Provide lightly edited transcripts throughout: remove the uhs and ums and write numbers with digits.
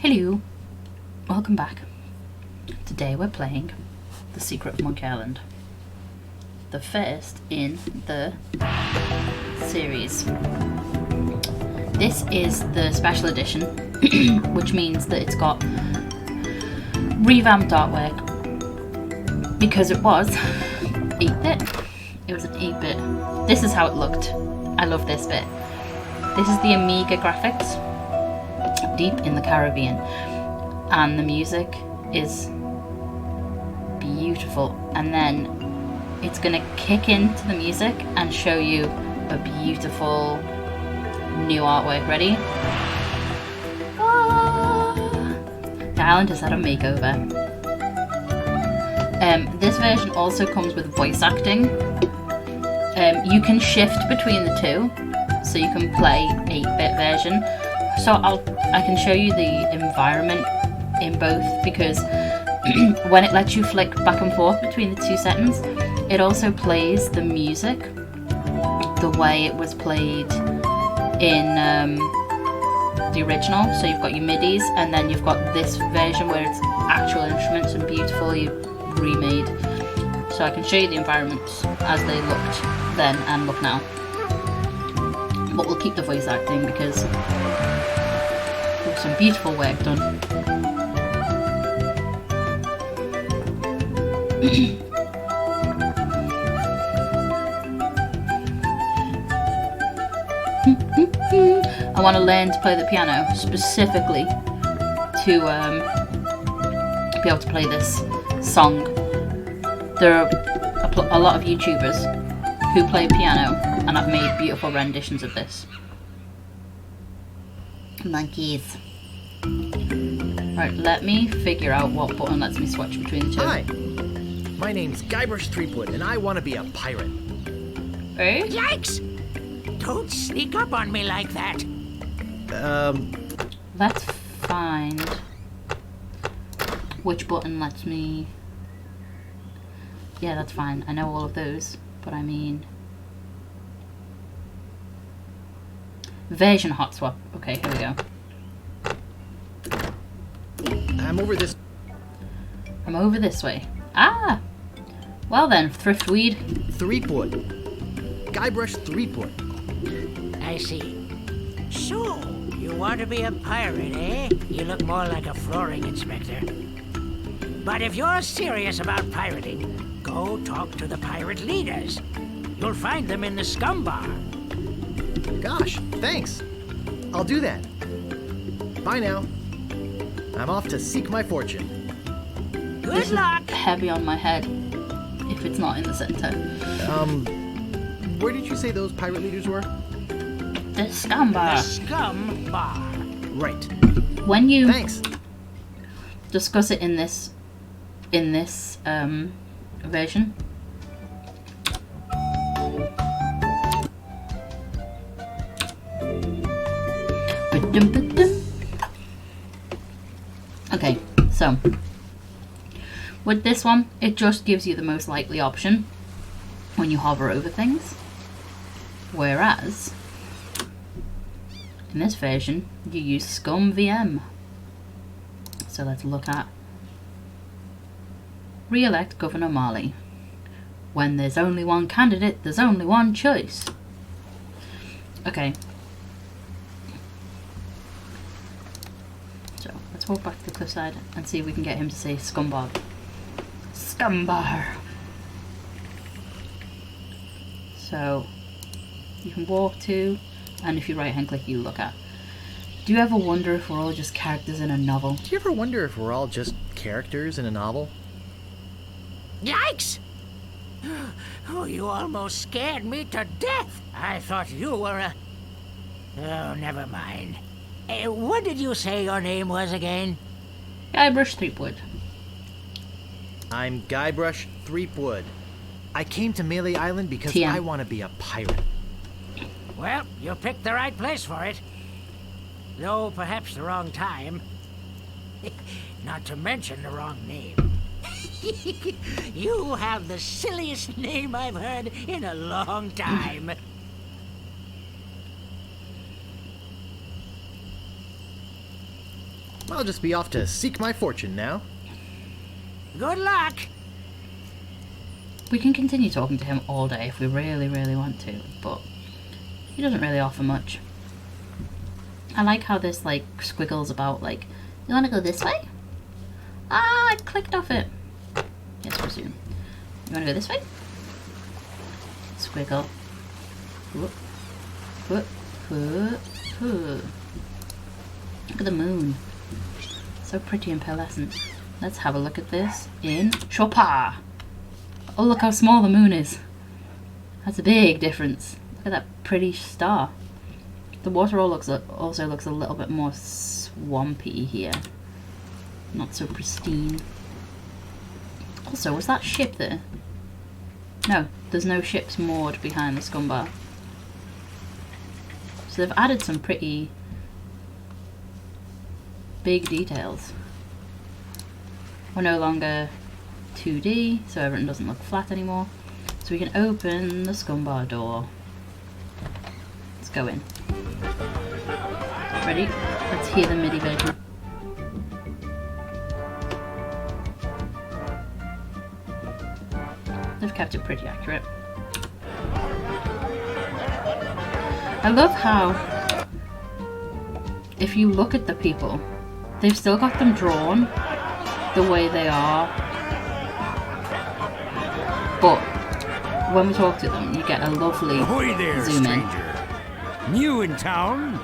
Hello, welcome back. Today we're playing The Secret of Monkey Island, the first in the series. This is the special edition, which means that it's got revamped artwork because it was 8-bit. It was an 8-bit. This is how it looked. I love this bit. This is the Amiga graphics, deep in the Caribbean, and the music is beautiful. And then it's gonna kick into the music and show you a beautiful new artwork. Ready? The island has had a makeover. This version also comes with voice acting. You can shift between the two, so you can play 8-bit version. So I can show you the environment in both, because when it lets you flick back and forth between the two settings, it also plays the music the way it was played in the original. So you've got your MIDIs, and then you've got this version where it's actual instruments and beautifully remade. So I can show you the environments as they looked then and look now. But we'll keep the voice acting because there's some beautiful work done. I want to learn to play the piano specifically to be able to play this song. There are a lot of YouTubers who play piano and have made beautiful renditions of this. Monkeys. Right, let me figure out what button lets me switch between the two. Hi, my name's Guybrush Threepwood, and I want to be a pirate. Eh? Yikes! Don't sneak up on me like that. Let's find which button lets me... Yeah, that's fine. I know all of those, but I mean... Version hot swap. Okay, here we go. I'm over this. I'm over this way. Ah! Well then, Thriftweed. Threepwood. Guybrush Threepwood. I see. So, you want to be a pirate, eh? You look more like a flooring inspector. But if you're serious about pirating, go talk to the pirate leaders. You'll find them in the scum bar. Gosh, thanks. I'll do that. Bye now. I'm off to seek my fortune. Good luck! Heavy on my head if it's not in the center. Where did you say those pirate leaders were? The scum bar. The scum bar. Right. When you Thanks. discuss it in this version, okay, so with this one, it just gives you the most likely option when you hover over things, whereas in this version you use Scum VM. So let's look at re-elect Governor Marley. When there's only one candidate, there's only one choice. Okay. So let's walk back to the cliffside and see if we can get him to say Scumbar. Scumbar. So you can walk to, and if you right hand click, you look at. Do you ever wonder if we're all just characters in a novel? Do you ever wonder if we're all just characters in a novel? Yikes! Oh, you almost scared me to death. I thought you were a... Oh, never mind. What did you say your name was again? Guybrush Threepwood. I'm Guybrush Threepwood. I came to Melee Island because TM. I want to be a pirate. Well, you picked the right place for it. Though perhaps the wrong time. Not to mention the wrong name. You have the silliest name I've heard in a long time. I'll just be off to seek my fortune now. Good luck. We can continue talking to him all day if we really, really want to, but he doesn't really offer much. I like how this, like, squiggles about, like, you want to go this way? Ah, I clicked off it. Yes, resume. You want to go this way? Squiggle. Whoop. Whoop. Whoop. Whoop. Look at the moon. So pretty and pearlescent. Let's have a look at this in Chopin. Oh, look how small the moon is. That's a big difference. Look at that pretty star. The water also looks a little bit more swampy here. Not so pristine. Also, was that ship there? No, there's no ships moored behind the scum bar. So they've added some pretty big details. We're no longer 2D, so everything doesn't look flat anymore. So we can open the scum bar door. Let's go in. Ready? Let's hear the MIDI version. They've kept it pretty accurate. I love how, if you look at the people, they've still got them drawn the way they are, but when we talk to them, you get a lovely Ahoy there, zoom stranger. New in town?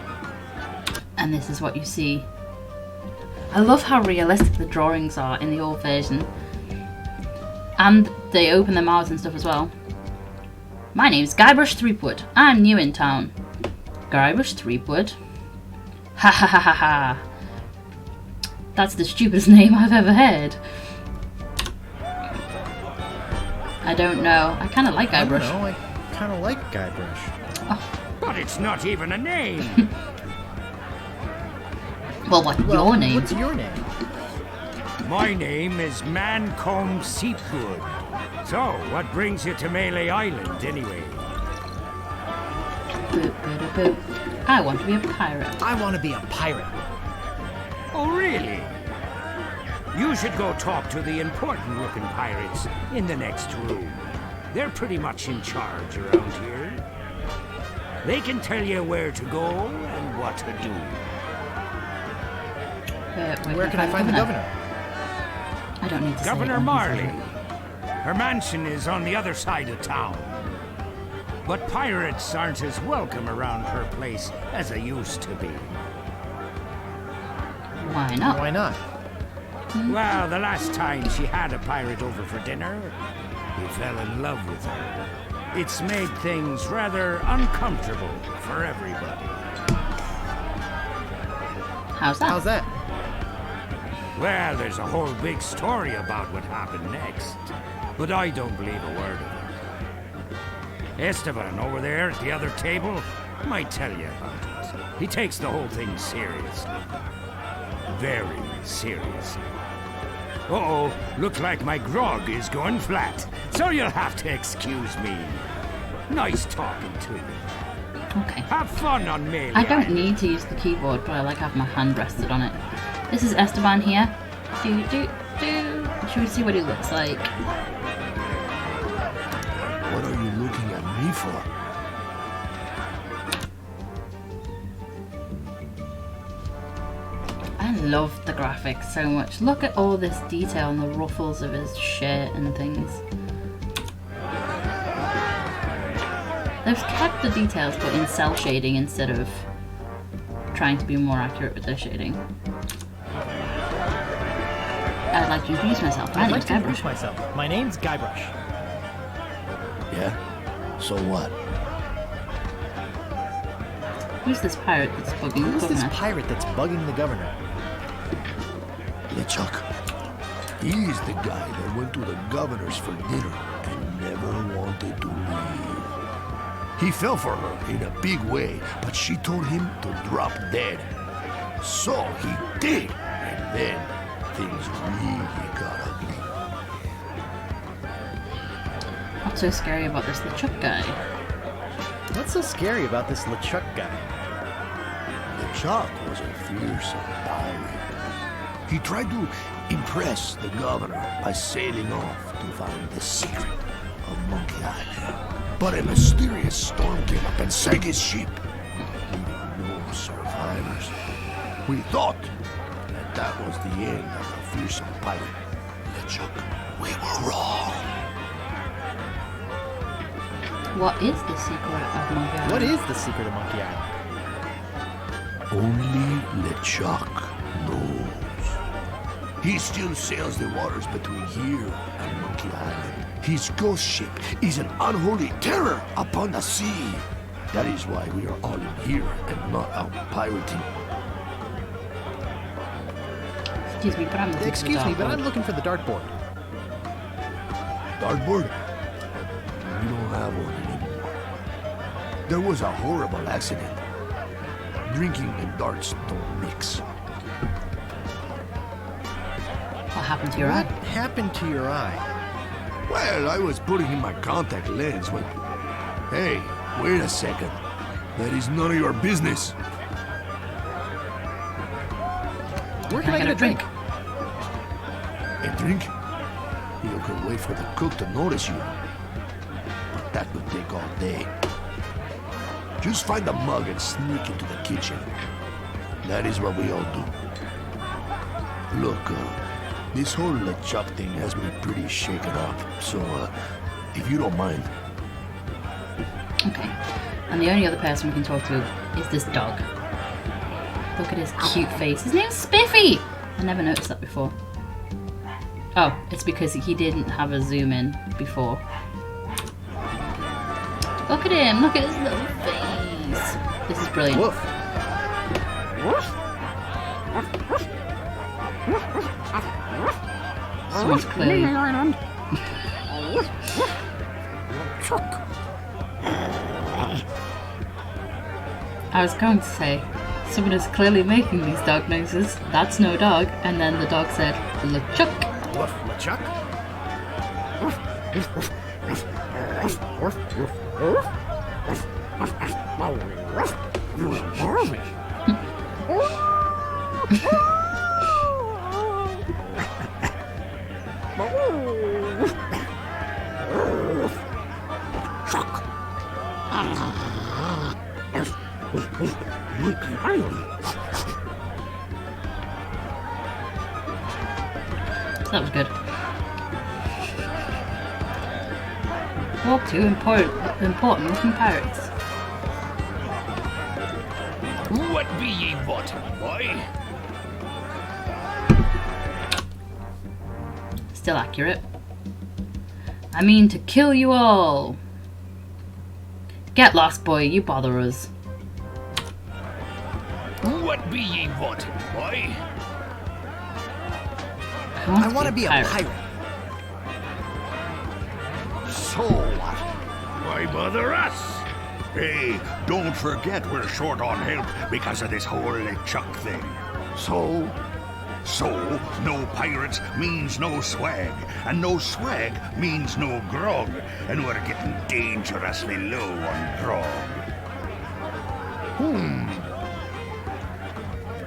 and this is what you see. I love how realistic the drawings are in the old version, and they open their mouths and stuff as well. My name's Guybrush Threepwood. I'm new in town. Guybrush Threepwood? Ha ha ha ha ha. That's the stupidest name I've ever heard. I don't know. I kind of like I Guybrush. don't know, I kind of like Guybrush. But it's not even a name. Well, what's Well, your name? what's your name? My name is Mancomb Seepgood. So, what brings you to Melee Island, anyway? Boop, boop, boop. I want to be a pirate. I want to be a pirate. Oh, really? You should go talk to the important-looking pirates in the next room. They're pretty much in charge around here. They can tell you where to go and what to do. Where can I find the governor? I don't need to say it Governor on his Marley. own. Her mansion is on the other side of town. But pirates aren't as welcome around her place as they used to be. Why not? Why not? Well, the last time she had a pirate over for dinner, he fell in love with her. It's made things rather uncomfortable for everybody. How's that? How's that? Well, there's a whole big story about what happened next, but I don't believe a word of it. Esteban over there at the other table might tell you about it. He takes the whole thing seriously. Very seriously. Uh-oh, looks like my grog is going flat, so you'll have to excuse me. Nice talking to you. Okay. Have fun on Melee I don't Island. need to use the keyboard, but I like having my hand rested on it. This is Esteban here. Do, do, do. Should we see what he looks like? What are you looking at me for? I love the graphics so much. Look at all this detail and the ruffles of his shirt and things. They've kept the details but in cell shading instead of trying to be more accurate with their shading. I'd like to introduce myself. My I'd name's like to introduce Guybrush. myself. My name's Guybrush. Yeah? So what? Who's this pirate that's bugging the Who's this governor? pirate that's bugging the governor? LeChuck. He's the guy that went to the governor's for dinner and never wanted to leave. He fell for her in a big way, but she told him to drop dead. So he did, and then things really got ugly. What's so scary about this LeChuck guy? What's so scary about this LeChuck guy? LeChuck was a fearsome pirate. He tried to impress the governor by sailing off to find the secret of Monkey Island. But a mysterious storm came up and sank his ship, leaving no survivors. We thought that was the end of the fearsome pirate, LeChuck. We were wrong. What is the secret of Monkey Island? What is the secret of Monkey Island? Only LeChuck knows. He still sails the waters between here and Monkey Island. His ghost ship is an unholy terror upon the sea. That is why we are all in here and not out pirating. Excuse me, but I'm looking Excuse for the me, but dartboard. I'm looking for the dartboard. Dartboard? We don't have one anymore. There was a horrible accident. Drinking and darts don't mix. What happened to your What eye? happened to your eye? Well, I was putting in my contact lens when... Hey, wait a second. That is none of your business. Where can I I get get a a drink? A drink? You could wait for the cook to notice you. But that would take all day. Just find a mug and sneak into the kitchen. That is what we all do. Look, this whole LeChuck thing has me pretty shaken up. So, if you don't mind, Okay. And the only other person we can talk to is this dog. Look at his cute face. His name's Spiffy! I never noticed that before. Oh, it's because he didn't have a zoom in before. Look at him! Look at his little face! This is brilliant. Woof. Someone's clearly... I was going to say, someone is clearly making these dog noises. That's no dog. And then the dog said, LeChuck. Woof, LeChuck. That was good. Walk to important looking pirates. What be ye wanting, boy? Still accurate. I mean to kill you all. Get lost, boy. You bother us. What be ye wanting, boy? I want to be a pirate. so what? Why bother us? Hey, don't forget we're short on help because of this whole LeChuck thing. So, No pirates means no swag, and no swag means no grog, and we're getting dangerously low on grog.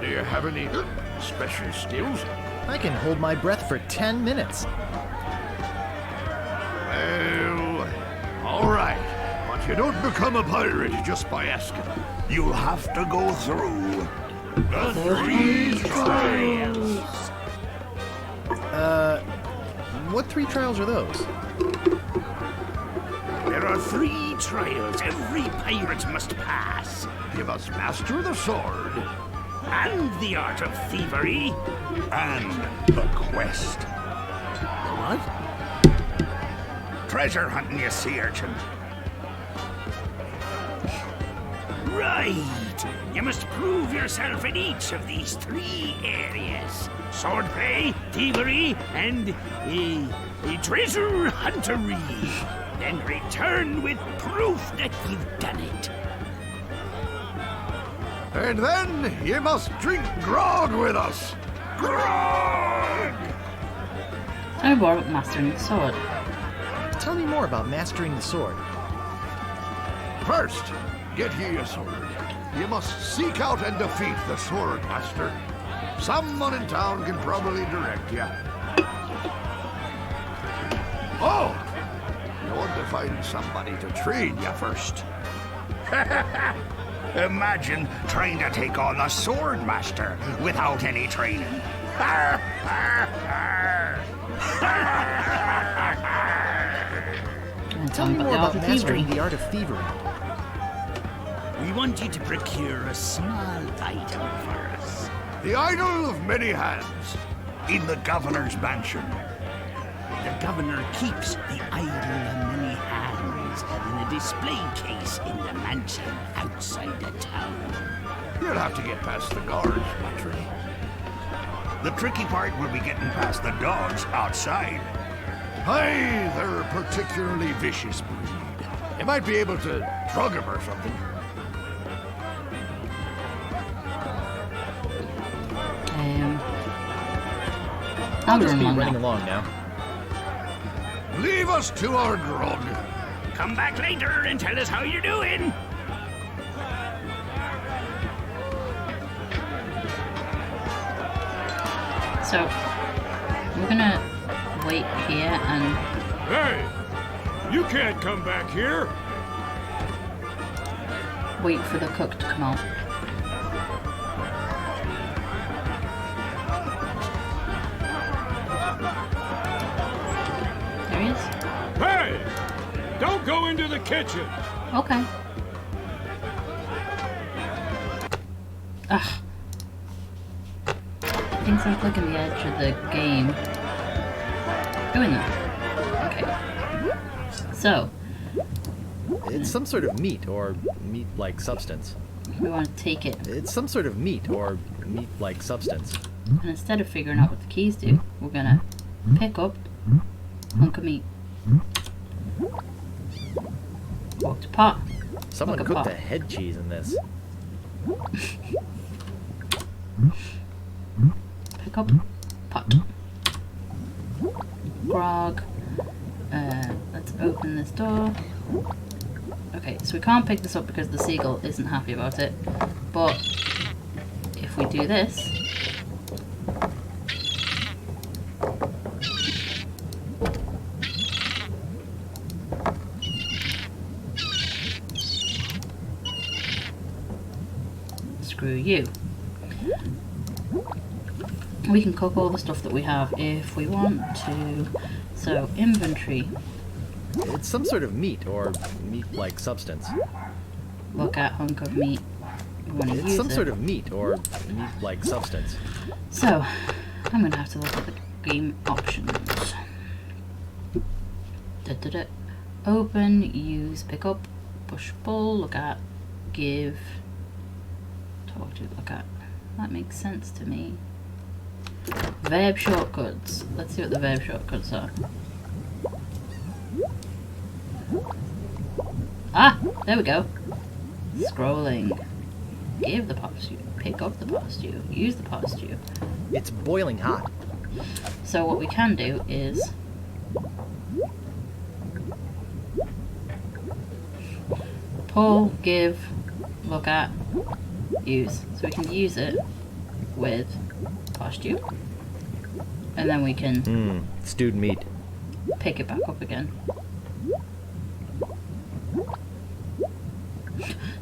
do you have any special skills? I can hold my breath for 10 minutes. Well, all right. But you don't become a pirate just by asking. You'll have to go through The three trials. What 3 trials are those? There are 3 trials every pirate must pass. You must master the sword. And the art of thievery. and the quest. What? Treasure hunting, you sea urchin. Right. You must prove yourself in each of these 3 areas. Swordplay, thievery, and treasure huntery. Then return with proof that you've done it. And then you must drink grog with us. Grog! Tell me more about mastering the sword. Tell me more about mastering the sword. First, get ye a sword. You must seek out and defeat the sword master. Someone in town can probably direct you. Oh! You want to find somebody to train you first. Imagine trying to take on a sword master without any training. Tell me more the art about of mastering thievery. the art of thievery. We want you to procure a small item for us. The idol of many hands. In the governor's mansion. The governor keeps the idol of many hands in a display case in the mansion outside the town. You'll have to get past the guards, Patry. The tricky part will be getting past the dogs outside. Aye, they're a particularly vicious breed. You might be able to drug him or something. I'll Just run be along running now. along now. Leave us to our grog. Come back later and tell us how you're doing. So, we're gonna wait here and Hey! You can't come back here! wait for the cook to come out. There he is. Hey! Don't go into the kitchen! Okay. Ugh. Things I'm clicking the edge of the game. Doing that. Okay. So, It's some sort of meat or meat-like substance. we want to take it. It's some sort of meat or meat-like substance. And instead of figuring out what the keys do, we're gonna pick up a hunk of meat. Walk to pot. Someone Like a cooked pot. a head cheese in this. Pick up pot. Grog. Let's open this door. Okay, so we can't pick this up because the seagull isn't happy about it. But if we do this, screw you. We can cook all the stuff that we have if we want to. So, inventory. It's some sort of meat or meat-like substance. Look at hunk of meat. We want to It's use some it. sort of meat or meat-like substance. So, I'm going to have to look at the game options. Da-da-da. Open, use, pick up, push, pull, look at, give, talk to, look at. That makes sense to me. Verb shortcuts. Let's see what the verb shortcuts are. Ah, there we go. Scrolling. Give the pot stew. Pick up the pot stew. Use the pot stew. It's boiling hot. So what we can do is pull, give, look at, use. So we can use it with pot stew. And then we can Stewed meat. pick it back up again.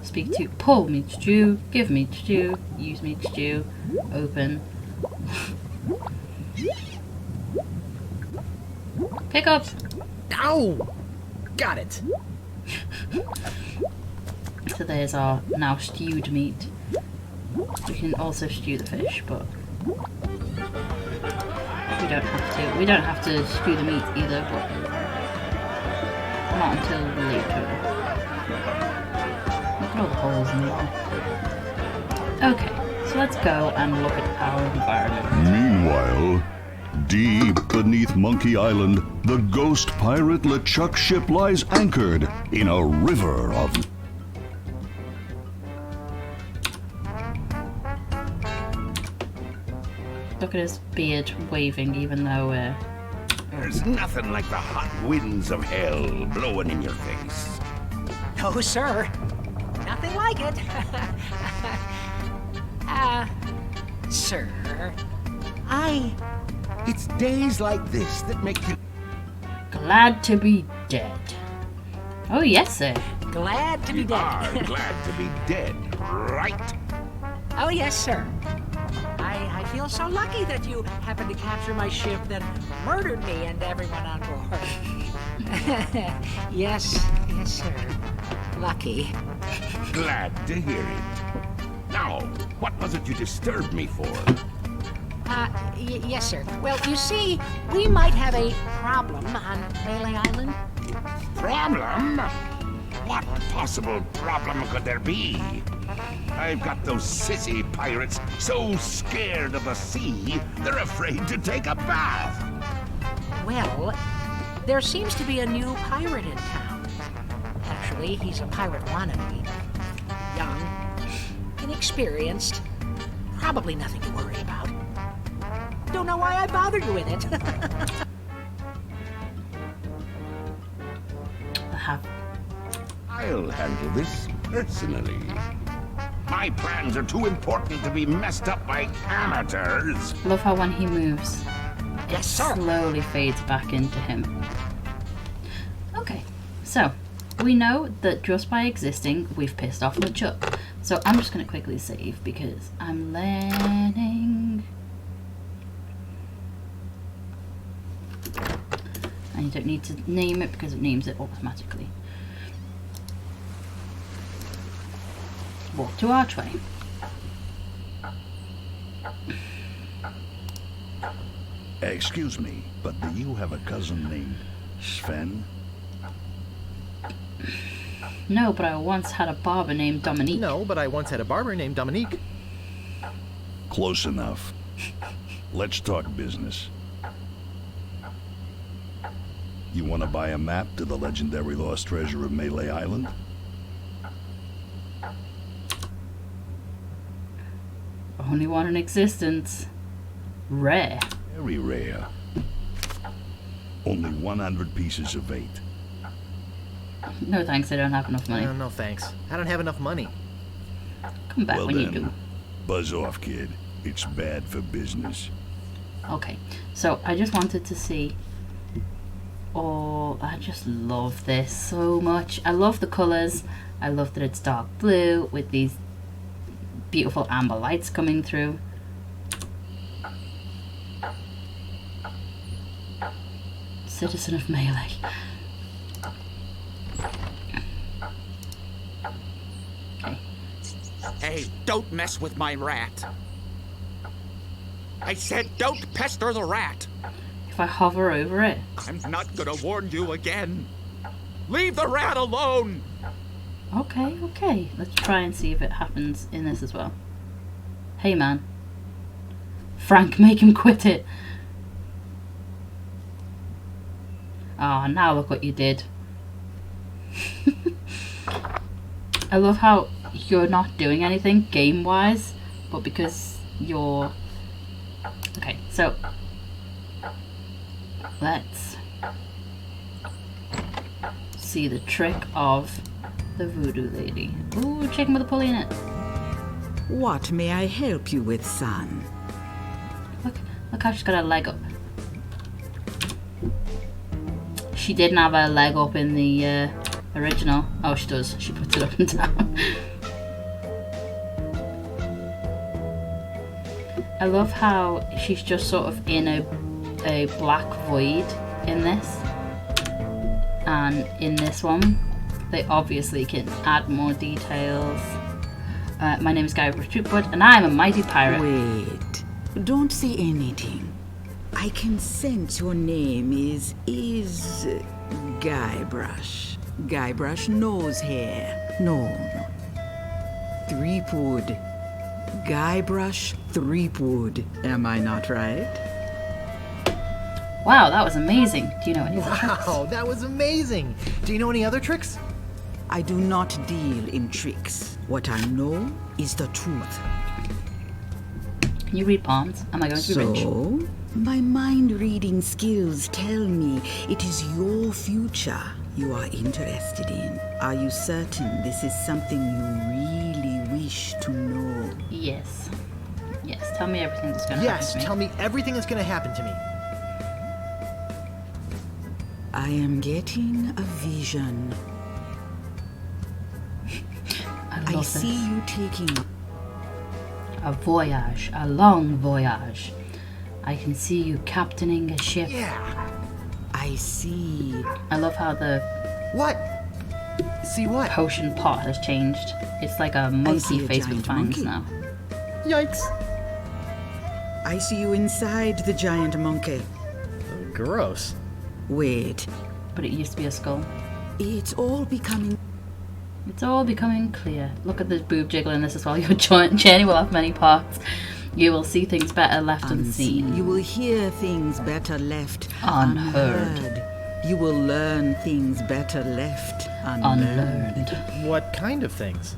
Speak to, pull meat stew, give meat stew, use meat stew, open. Pick up! Ow! Got it. So there's our now stewed meat. We can also stew the fish, but we don't have to. We don't have to stew the meat either, but not until later. Look at all the holes in the wall. Okay, so let's go and look at our environment. Meanwhile, deep beneath Monkey Island, the ghost pirate LeChuck ship lies anchored in a river of... Look at his beard waving, even though There's nothing like the hot winds of hell blowing in your face. No, sir. Nothing like it. sir. It's days like this that make you... Glad to be dead. Oh, yes, sir. Glad to be You dead. are glad to be dead, right? Oh, yes, sir. I feel so lucky that you happened to capture my ship that murdered me and everyone on board. Yes, sir. Lucky. Glad to hear it. Now, what was it you disturbed me for? Yes, sir. Well, you see, we might have a problem on Melee Island. Problem? What possible problem could there be? I've got those sissy pirates so scared of the sea, they're afraid to take a bath. Well, there seems to be a new pirate in town. Actually, he's a pirate wannabe. Young, inexperienced, probably nothing to worry about. Don't know why I bothered you with it. I'll handle this personally. My plans are too important to be messed up by amateurs. Love how when he moves, Yes, sir. slowly fades back into him. Okay, so we know that just by existing, we've pissed off LeChuck. So I'm just going to quickly save because I'm learning. And you don't need to name it because it names it automatically. Walk to Archway. Excuse me, but do you have a cousin named Sven? No, but I once had a barber named Dominique. No, but I once had a barber named Dominique. Close enough. Let's talk business. You want to buy a map to the legendary lost treasure of Melee Island? Only one in existence. Rare. Very rare. Only 100 pieces of 8. No thanks, I don't have enough money. No, thanks. I don't have enough money. Come back Well when you then, do. buzz off, kid. It's bad for business. Okay, so I just wanted to see. Oh, I just love this so much. I love the colours. I love that it's dark blue with these beautiful amber lights coming through. Citizen of Melee. Okay. Hey, don't mess with my rat. I said don't pester the rat. If I hover over it. I'm not gonna warn you again. Leave the rat alone! Okay. Let's try and see if it happens in this as well. Hey, man. Frank, make him quit it. Ah, now look what you did. I love how you're not doing anything game-wise, but because you're... Okay, so... Let's see the trick of the voodoo lady. Ooh, chicken with a pulley in it. What may I help you with, son? Look how she's got her leg up. She didn't have her leg up in the original. Oh, she does. She puts it up and down. I love how she's just sort of in a black void in this. And in this one, they obviously can add more details. My name is Guybrush Threepwood, and I am a mighty pirate. Wait, don't say anything. I can sense your name is Guybrush. Guybrush nose hair. No. Threepwood. Guybrush Threepwood. Am I not right? Wow, that was amazing. Do you know any other tricks? Wow, that was amazing. Do you know any other tricks? I do not deal in tricks. What I know is the truth. Can you read palms? Am I going to be rich? So, my mind-reading skills tell me it is your future you are interested in. Are you certain this is something you really wish to know? Yes. Yes, tell me everything that's going to happen Yes, to me. tell me everything that's gonna happen to me. I am getting a vision. I I love see this. you taking A voyage, a long voyage. I can see you captaining a ship. Yeah. I see. I love how the What? See what? potion pot has changed. It's like a monkey see a face with giant fangs monkey. now. Yikes. I see you inside the giant monkey. Gross. Wait, But it used to be a skull. it's all becoming. It's all becoming clear. Look at the boob jiggle in this as well. Your journey will have many parts. You will see things better left unseen. You will hear things better left Unheard. unheard. You will learn things better left unlearned. Unlearned. What kind of things?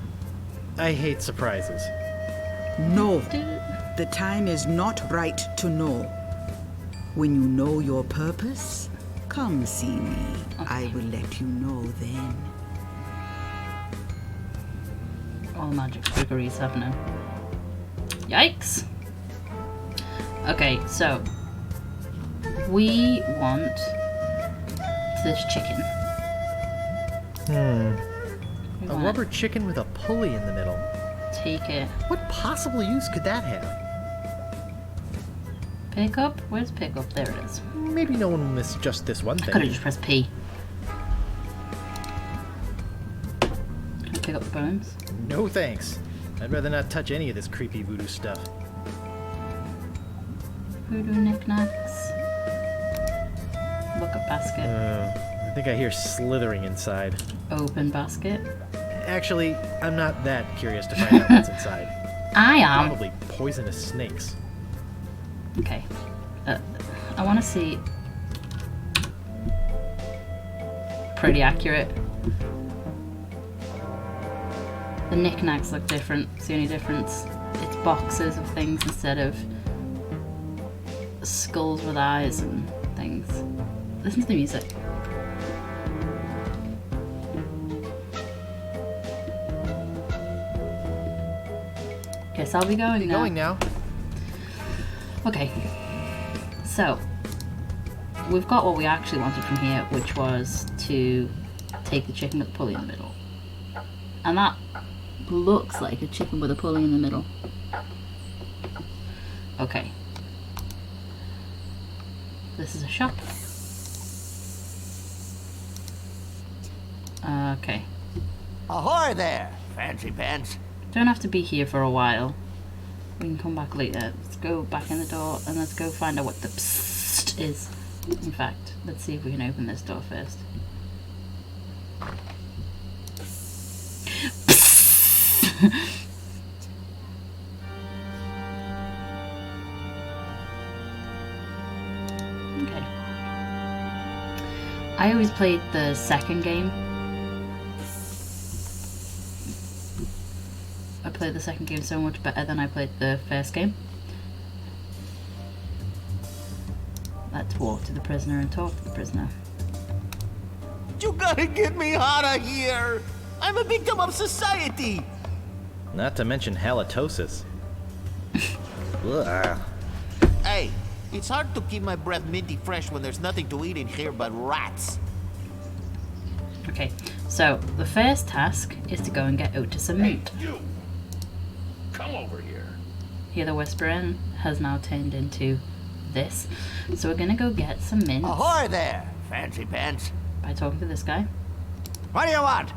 I hate surprises. No, the time is not right to know. When you know your purpose, come see me. I will let you know then. All magic trickeries have now. Yikes! Okay, so we want this chicken. We A wanna rubber chicken with a pulley in the middle. Take it. What possible use could that have? Pick up? Where's pick up? There it is. Maybe no one will miss just this one I could have thing. just pressed P. Can I pick up the bones? No thanks. I'd rather not touch any of this creepy voodoo stuff. Voodoo knickknacks. Look up basket. I think I hear slithering inside. Open basket. Actually, I'm not that curious to find out what's inside. I am. Probably poisonous snakes. Okay. I want to see. Pretty accurate. The knickknacks look different. It's the only difference. It's boxes of things instead of skulls with eyes and things. Listen to the music. Guess I'll be going now. Going now. Okay, so we've got what we actually wanted from here, which was to take the chicken with the pulley in the middle. And that looks like a chicken with a pulley in the middle. Okay. This is a shop. Okay. Ahoy there, fancy pants. Don't have to be here for a while. We can come back later. Let's go back in the door and let's go find out what the psst is. In fact, let's see if we can open this door first. Okay. I always played the second game. I played the second game so much better than I played the first game. Let's walk to the prisoner and talk to the prisoner. You gotta get me out of here! I'm a victim of society! Not to mention halitosis. Ugh. Hey, it's hard to keep my breath minty fresh when there's nothing to eat in here but rats. Okay, so the first task is to go and get Otis some meat. You! Come over here. Here the whispering has now turned into this. So we're gonna go get some mints Ahoy there, fancy pants. by talking to this guy. What do you want?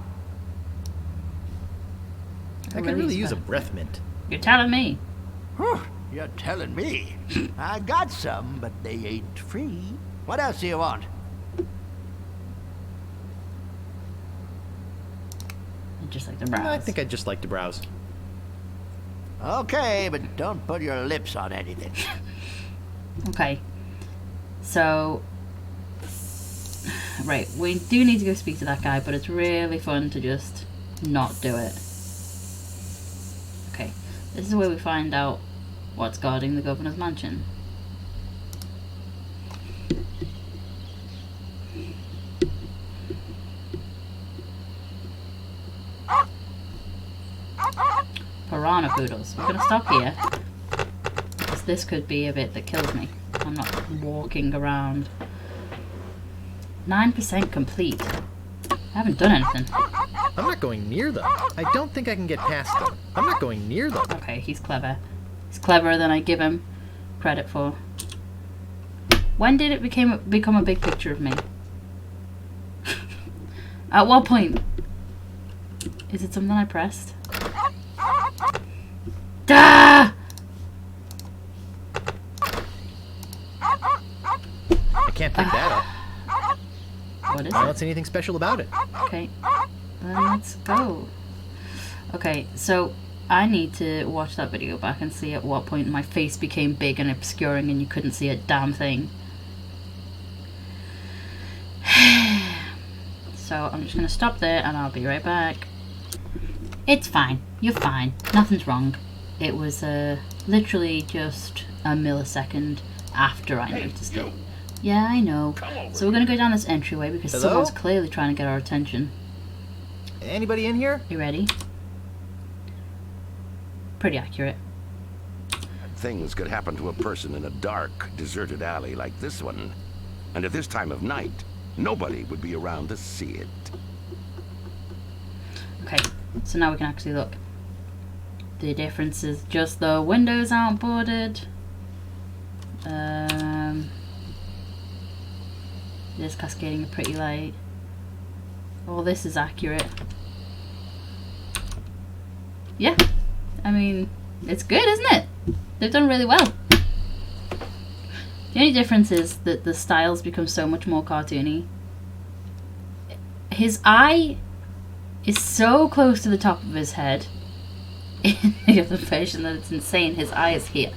I could really use a breath mint. You're telling me. Whew, you're telling me. I got some, but they ain't free. What else do you want? I'd just like to browse. I think I'd just like to browse. Okay, but don't put your lips on anything. Okay. So right, we do need to go speak to that guy, but it's really fun to just not do it. Okay. This is where we find out what's guarding the governor's mansion. Piranha poodles. We're gonna stop here. this could be a bit that kills me. I'm not walking around. 9% complete. I haven't done anything. I'm not going near them. I don't think I can get past them. I'm not going near them. Okay, he's clever. He's cleverer than I give him credit for. When did it become a big picture of me? At what point? Is it something I pressed? Ah! I can't pick that up. What is I it? don't see anything special about it. Okay, then let's go. Okay, so I need to watch that video back and see at what point my face became big and obscuring and you couldn't see a damn thing. So I'm just going to stop there and I'll be right back. It's fine. You're fine. Nothing's wrong. It was literally just a millisecond after I noticed it. Yeah, I know. So we're going to go down this entryway because Hello? someone's clearly trying to get our attention. Anybody in here? You ready? Pretty accurate. Things could happen to a person in a dark, deserted alley like this one. And at this time of night, nobody would be around to see it. Okay, so now we can actually look. The difference is just the windows aren't boarded. It is cascading a pretty light. All this is accurate. Yeah, I mean, it's good, isn't it? They've done really well. The only difference is that the styles become so much more cartoony. His eye is so close to the top of his head in the other version that it's insane. His eye is here.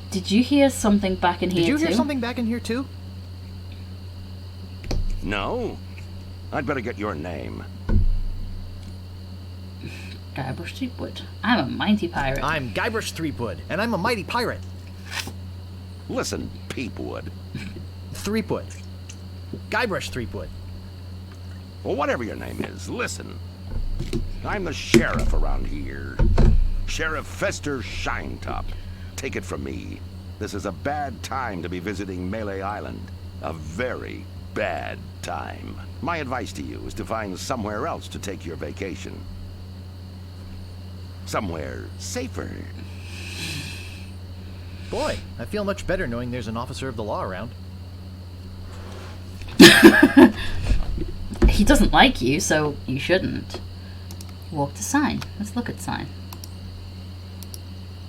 Did you hear something back in here too? Did you hear something back in here too? No? I'd better get your name. Guybrush Threepwood. I'm a mighty pirate. I'm Guybrush Threepwood, and I'm a mighty pirate. Listen, Peepwood. Threepwood. Guybrush Threepwood. Well, whatever your name is, listen. I'm the sheriff around here. Sheriff Fester Shinetop. Take it from me. This is a bad time to be visiting Melee Island. A very bad time. My advice to you is to find somewhere else to take your vacation. Somewhere safer. Boy, I feel much better knowing there's an officer of the law around. He doesn't like you, so you shouldn't. Walk to sign. Let's look at sign.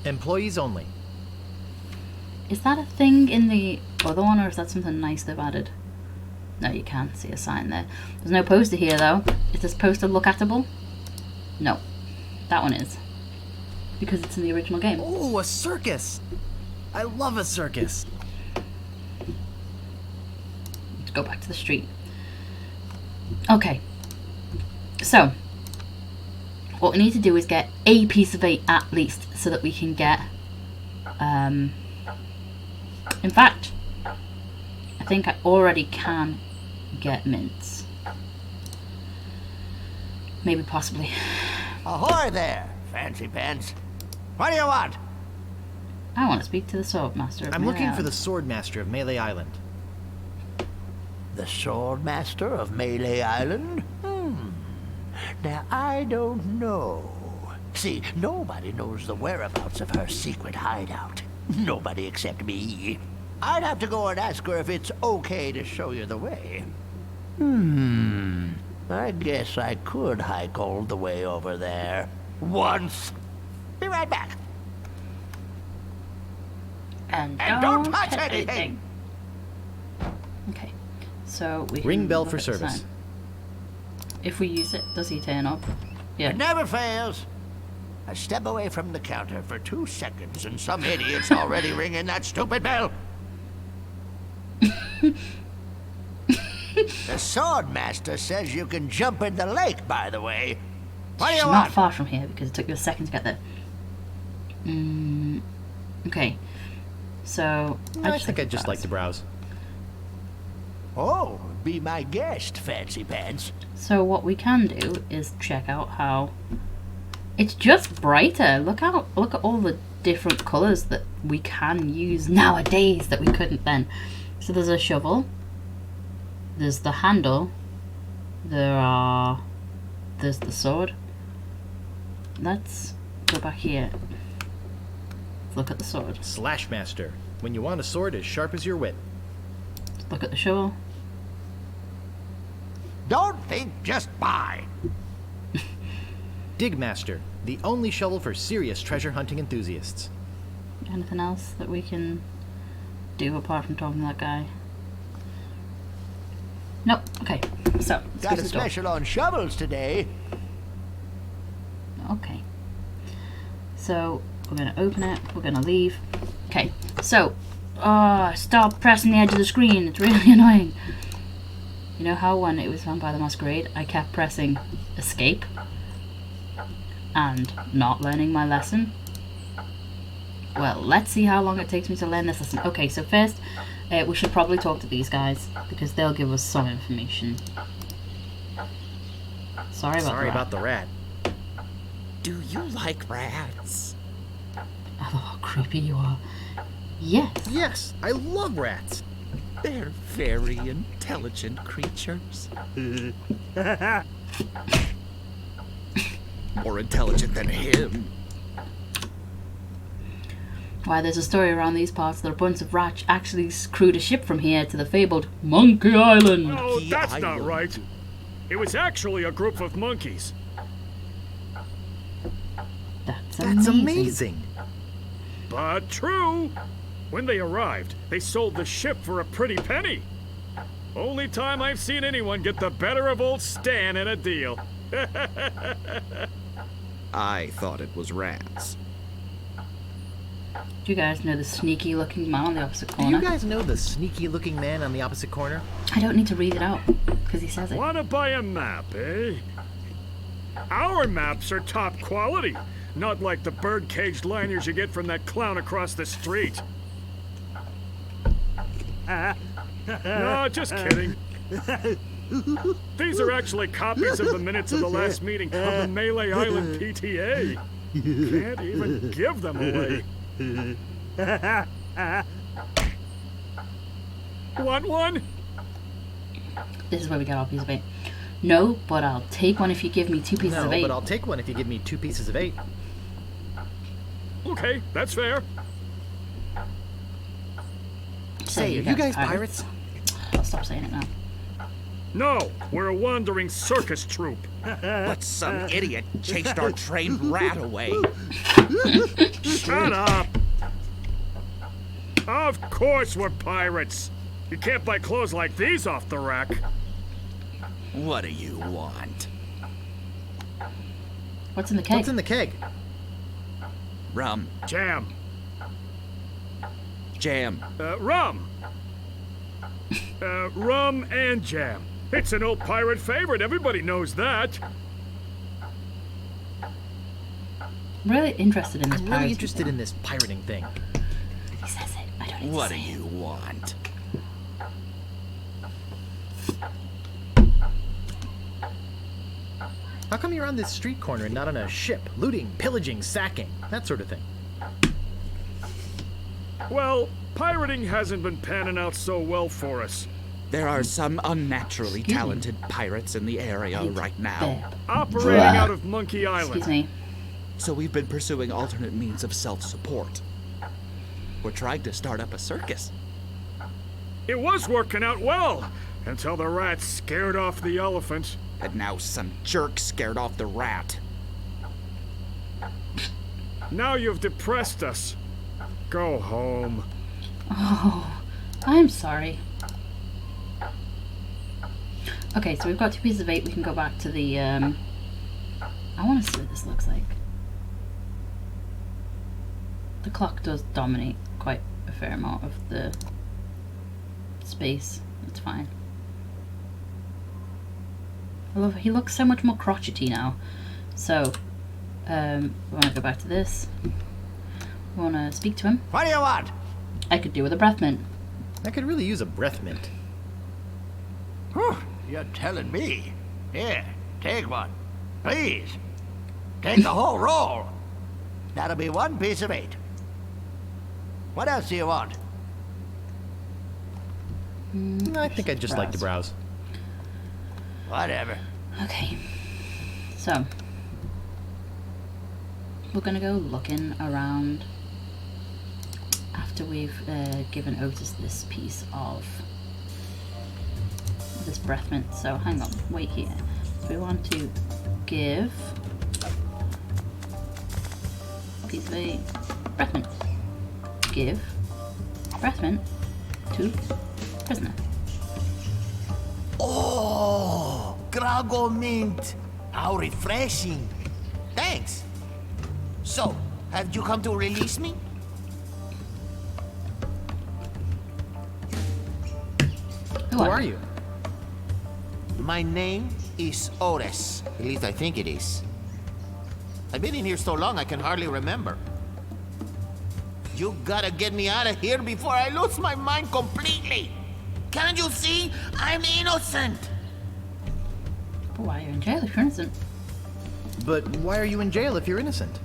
Employees only. Is that a thing in the other one, or is that something nice they've added? No, you can't see a sign there. There's no poster here, though. Is this poster look-atable? No. That one is. Because it's in the original game. Oh, a circus! I love a circus. Let's go back to the street. Okay. So, what we need to do is get a piece of 8 at least, so that we can get... in fact, I think I already can get mints. Maybe, possibly. Ahoy there, fancy pants. What do you want? I want to speak to the Swordmaster of I'm Melee looking for Island. the Swordmaster of Melee Island. The Swordmaster of Melee Island? Now, I don't know. See, nobody knows the whereabouts of her secret hideout. Nobody except me. I'd have to go and ask her if it's okay to show you the way. I guess I could hike all the way over there. Once. Be right back. And don't touch anything. Okay, so we Ring can bell look for at the service. sign. If we use it, does he turn up? Yeah. It never fails. I step away from the counter for 2 seconds and some idiot's already ringing that stupid bell. The Swordmaster says you can jump in the lake, by the way. What do you It's not want? far from here because it took you a second to get there. Okay, so I think I'd just like to browse. Oh, be my guest, fancy pants. So what we can do is check out how It's just brighter. Look at all the different colours that we can use nowadays that we couldn't then. So there's a shovel. There's the handle. There's the sword. Let's go back here. Look at the sword. Slashmaster. When you want a sword as sharp as your wit. Look at the shovel. Don't think, just buy. Digmaster. The only shovel for serious treasure hunting enthusiasts. Anything else that we can do apart from talking to that guy? Nope. Okay. So let's Got go to a the door. special on shovels today. Okay. So we're gonna open it. We're gonna leave. Okay. So, stop pressing the edge of the screen. It's really annoying. You know how when it was Vampire the Masquerade, I kept pressing escape and not learning my lesson? Well, let's see how long it takes me to learn this lesson. Okay, so first, we should probably talk to these guys because they'll give us some information. Sorry about the rat. Do you like rats? Oh, how creepy you are. Yes. Yes, I love rats. They're very intelligent creatures. More intelligent than him. Why, there's a story around these parts that a bunch of rats actually crewed a ship from here to the fabled Monkey Island. Oh, that's not right. It was actually a group of monkeys. That's amazing. But true. When they arrived, they sold the ship for a pretty penny. Only time I've seen anyone get the better of old Stan in a deal. I thought it was rats. Do you guys know the sneaky looking man on the opposite Do corner? you guys know the sneaky looking man on the opposite corner? I don't need to read it out because he says it. Wanna buy a map, eh? Our maps are top quality, not like the bird-caged liners you get from that clown across the street. No, just kidding. These are actually copies of the minutes of the last meeting of the Melee Island PTA. Can't even give them away. Want one? This is where we get our piece of 8. No, but I'll take one if you give me 2 pieces of 8. But I'll take one if you give me 2 pieces of 8. Okay, that's fair. Say, are you guys pirates? I'll stop saying it now. No, we're a wandering circus troupe. But some idiot chased our trained rat away. Shut up! Of course we're pirates. You can't buy clothes like these off the rack. What do you want? What's in the keg? What's in the keg? Rum. Jam. Jam. Rum. Rum and jam. It's an old pirate favorite. Everybody knows that. I'm really interested in this. I'm really interested in this pirating thing. He says it. I don't need What to do say you want? How come you're on this street corner and not on a ship? Looting, pillaging, sacking, that sort of thing. Well, pirating hasn't been panning out so well for us. There are some unnaturally talented pirates in the area right now. Operating out of Monkey Island. Excuse me. So we've been pursuing alternate means of self-support. We're trying to start up a circus. It was working out well, until the rats scared off the elephant. And now some jerk scared off the rat. Now you've depressed us. Go home. Oh, I'm sorry. Okay, so we've got 2 pieces of 8. We can go back to the, I want to see what this looks like. The clock does dominate quite a fair amount of the space. That's fine. I love, he looks so much more crotchety now. So, we want to go back to this. We want to speak to him. What do you want? I could do with a breath mint. I could really use a breath mint. Whew, you're telling me. Here, take one. Please. Take the whole roll. That'll be 1 piece of 8. What else do you want? I think I'd just like to browse. Whatever. Okay. So, we're gonna go looking around after we've given Otis this piece of this breath mint. So hang on, wait here. So we want to give piece of a breath mint. Give breath mint to prisoner. Oh, Grago mint. How refreshing. Thanks. So, have you come to release me? Who are you? My name is Otis. At least I think it is. I've been in here so long I can hardly remember. You gotta get me out of here before I lose my mind completely. Can't you see? I'm innocent. But why are you in jail if you're innocent? But why are you in jail if you're innocent?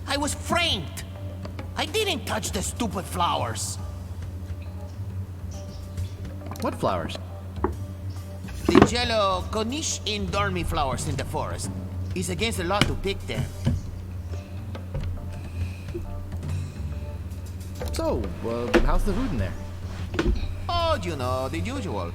I was framed. I didn't touch the stupid flowers. What flowers? The jello Konish in Dormi flowers in the forest. It's against the law to pick them. So, how's the food in there? Oh, you know, the usual.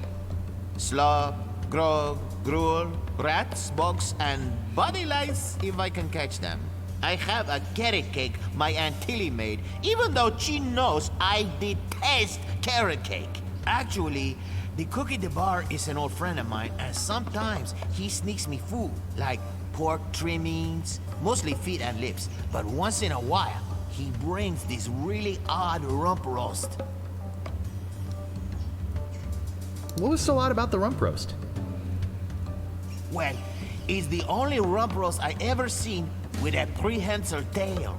Slop, grog, gruel, rats, bugs, and body lice if I can catch them. I have a carrot cake my Aunt Tilly made, even though she knows I detest carrot cake. Actually, the cook at the bar is an old friend of mine, and sometimes he sneaks me food, like pork trimmings, mostly feet and lips. But once in a while, he brings this really odd rump roast. What was so odd about the rump roast? Well, it's the only rump roast I ever seen with a prehensile tail.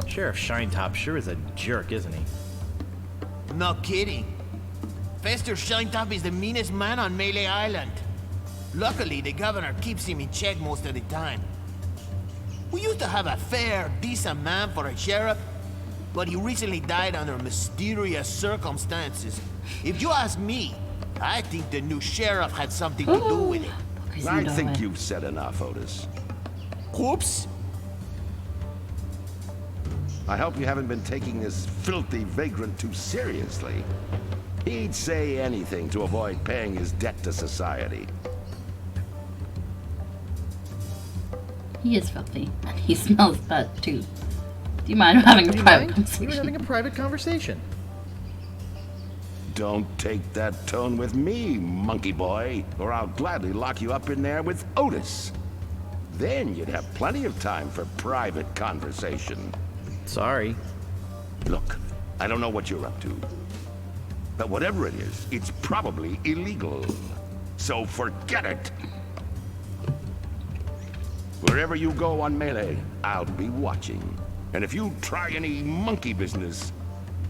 Sheriff Shinetop sure is a jerk, isn't he? No kidding. Fester Shinetop is the meanest man on Melee Island. Luckily, the governor keeps him in check most of the time. We used to have a fair, decent man for a sheriff, but he recently died under mysterious circumstances. If you ask me, I think the new sheriff had something to do with it. I think you've said enough, Otis. Oops. I hope you haven't been taking this filthy vagrant too seriously. He'd say anything to avoid paying his debt to society. He is filthy, and he smells bad too. Do you mind having a private conversation? We were having a private conversation. Don't take that tone with me, monkey boy, or I'll gladly lock you up in there with Otis. Then you'd have plenty of time for private conversation. Sorry. Look, I don't know what you're up to. But whatever it is, it's probably illegal. So forget it. Wherever you go on Melee, I'll be watching. And if you try any monkey business,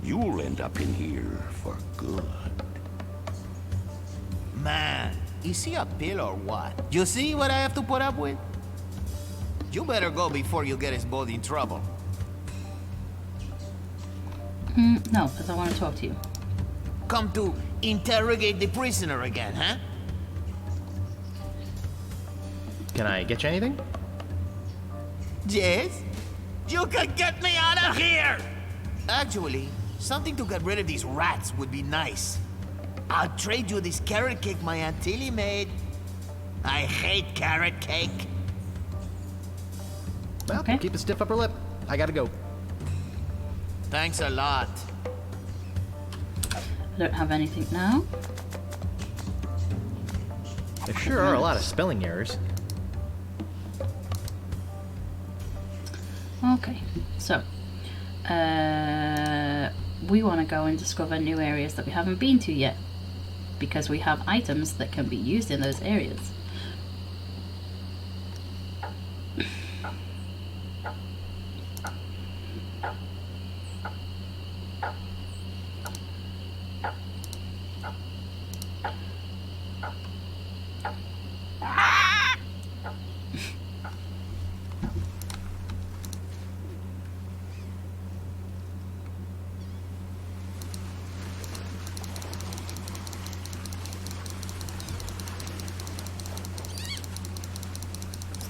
you'll end up in here for good. Man, is he a pill or what? You see what I have to put up with? You better go before you get us both in trouble. No, because I want to talk to you. Come to interrogate the prisoner again, huh? Can I get you anything? Yes? You can get me out of here! Actually, something to get rid of these rats would be nice. I'll trade you this carrot cake my Aunt Tilly made. I hate carrot cake. Well, keep a stiff upper lip. I gotta go. Thanks a lot. I don't have anything now. There sure are a lot of spelling errors. Okay, so we want to go and discover new areas that we haven't been to yet, because we have items that can be used in those areas.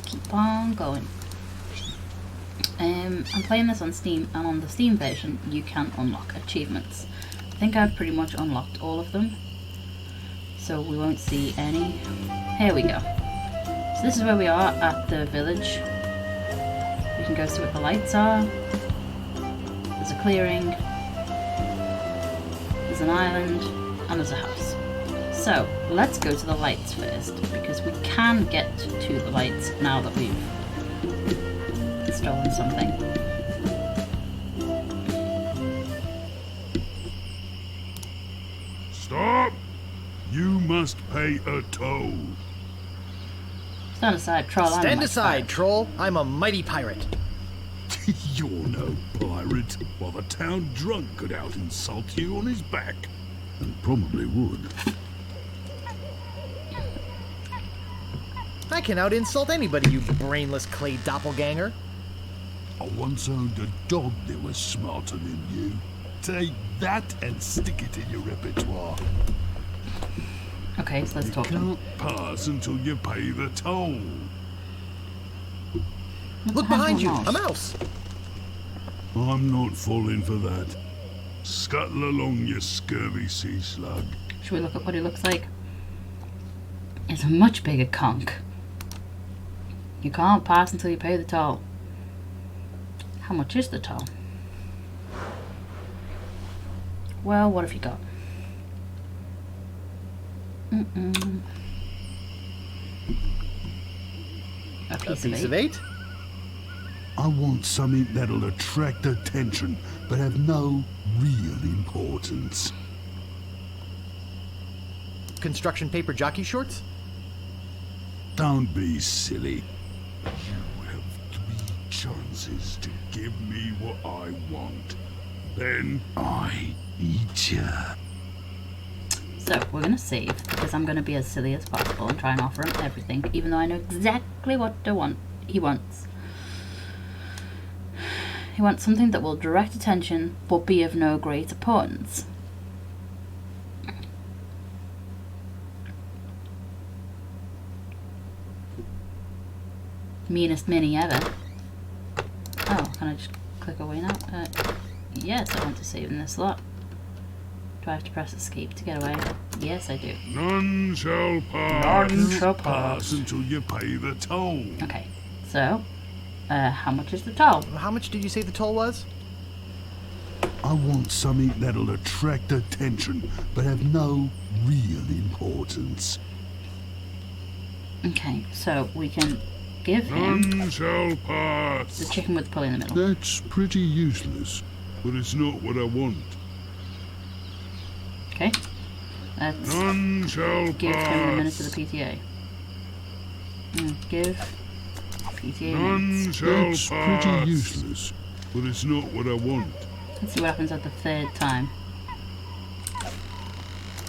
Keep on going. I'm playing this on Steam, and on the Steam version you can unlock achievements. I think I've pretty much unlocked all of them, so we won't see any. Here we go. So this is where we are at the village. We can go see what the lights are. There's a clearing, there's an island, and there's a house. So let's go to the lights first, because we can get to the lights now that we've stolen something. Stop! You must pay a toll. Stand aside, troll. I'm a Stand mighty aside, pirate. troll. I'm a mighty pirate. You're no pirate. While the town drunk could out insult you on his back. And probably would. I can out insult anybody, you brainless clay doppelganger. I once owned a dog that was smarter than you. Take that and stick it in your repertoire. Okay, so let's talk to him. Can't pass until you pay the toll. Look behind you, a mouse. I'm not falling for that. Scuttle along, you scurvy sea slug. Should we look at what he looks like? It's a much bigger conch. You can't pass until you pay the toll. How much is the toll? Well, what have you got? A piece of eight. I want something that'll attract attention, but have no real importance. Construction paper jockey shorts? Don't be silly. You have 3 chances to give me what I want. Then I eat ya. So, we're going to save, because I'm going to be as silly as possible and try and offer him everything, even though I know exactly what he wants. He wants something that will direct attention, but be of no great importance. Meanest mini ever. Oh, can I just click away now? Yes, I want to save in this slot. Do I have to press escape to get away? Yes, I do. None shall pass. None shall pass. Until you pay the toll. Okay, so, how much is the toll? How much did you say the toll was? I want something that'll attract attention, but have no real importance. Okay, so we can give him None shall pass. the chicken with the pulley in the middle. That's pretty useless, but it's not what I want. Okay, let's None shall give pass. him the minutes of the PTA. Give PTA None minutes. shall That's pass. Pretty useless, but it's not what I want. Let's see what happens at the 3rd time.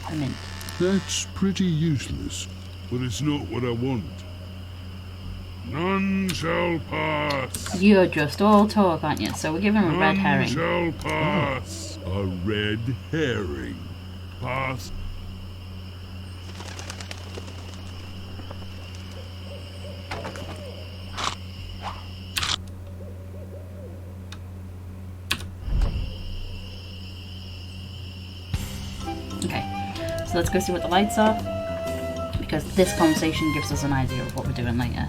A mint. That's pretty useless, but it's not what I want. None shall pass. You're just all talk, aren't you? So we'll give him a red None herring. shall pass. A red herring. Pass. Okay, so let's go see what the lights are, because this conversation gives us an idea of what we're doing later.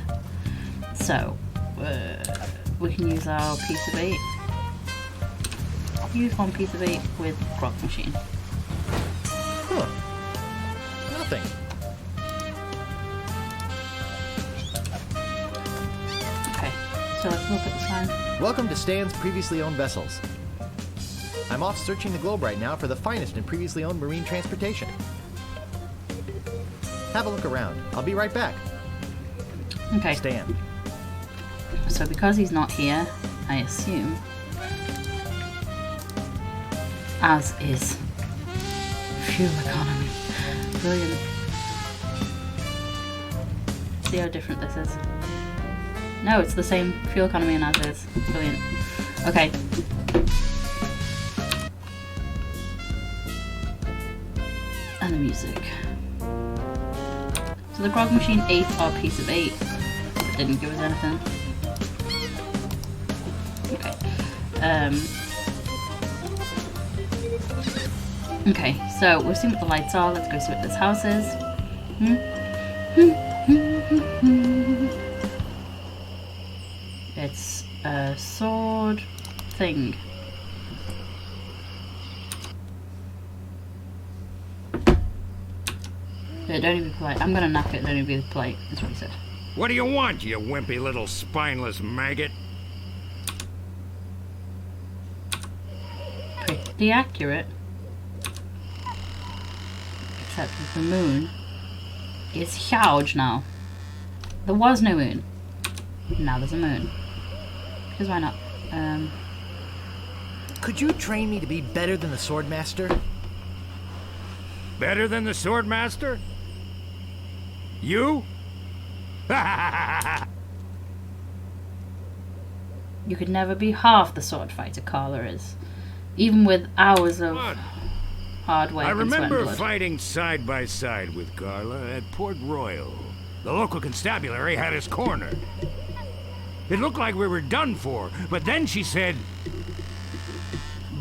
So, we can use our piece of bait. Use one piece of bait with grog machine. Huh. Nothing. Okay, so let's look at the sign. Welcome to Stan's previously owned vessels. I'm off searching the globe right now for the finest in previously owned marine transportation. Have a look around. I'll be right back. Okay. Stan. So because he's not here, I assume, as is fuel economy. Brilliant. See how different this is. No, it's the same fuel economy and as is. Brilliant. Okay. And the music. So the grog machine ate our piece of 8. It didn't give us anything. Okay. Okay, so we've seen what the lights are. Let's go see what this house is. It's a sword thing. Yeah, don't even be polite. I'm gonna knock it, don't even be polite. That's what he said. What do you want, you wimpy little spineless maggot? Pretty accurate. Except that the moon is huge now. There was no moon. Now there's a moon. Because why not? Could you train me to be better than the Swordmaster? Better than the Swordmaster? You? You could never be half the sword fighter Carla is. Even with hours of hard work I and sweat and remember blood. fighting side by side with Carla at Port Royal. The local constabulary had us cornered. It looked like we were done for, but then she said...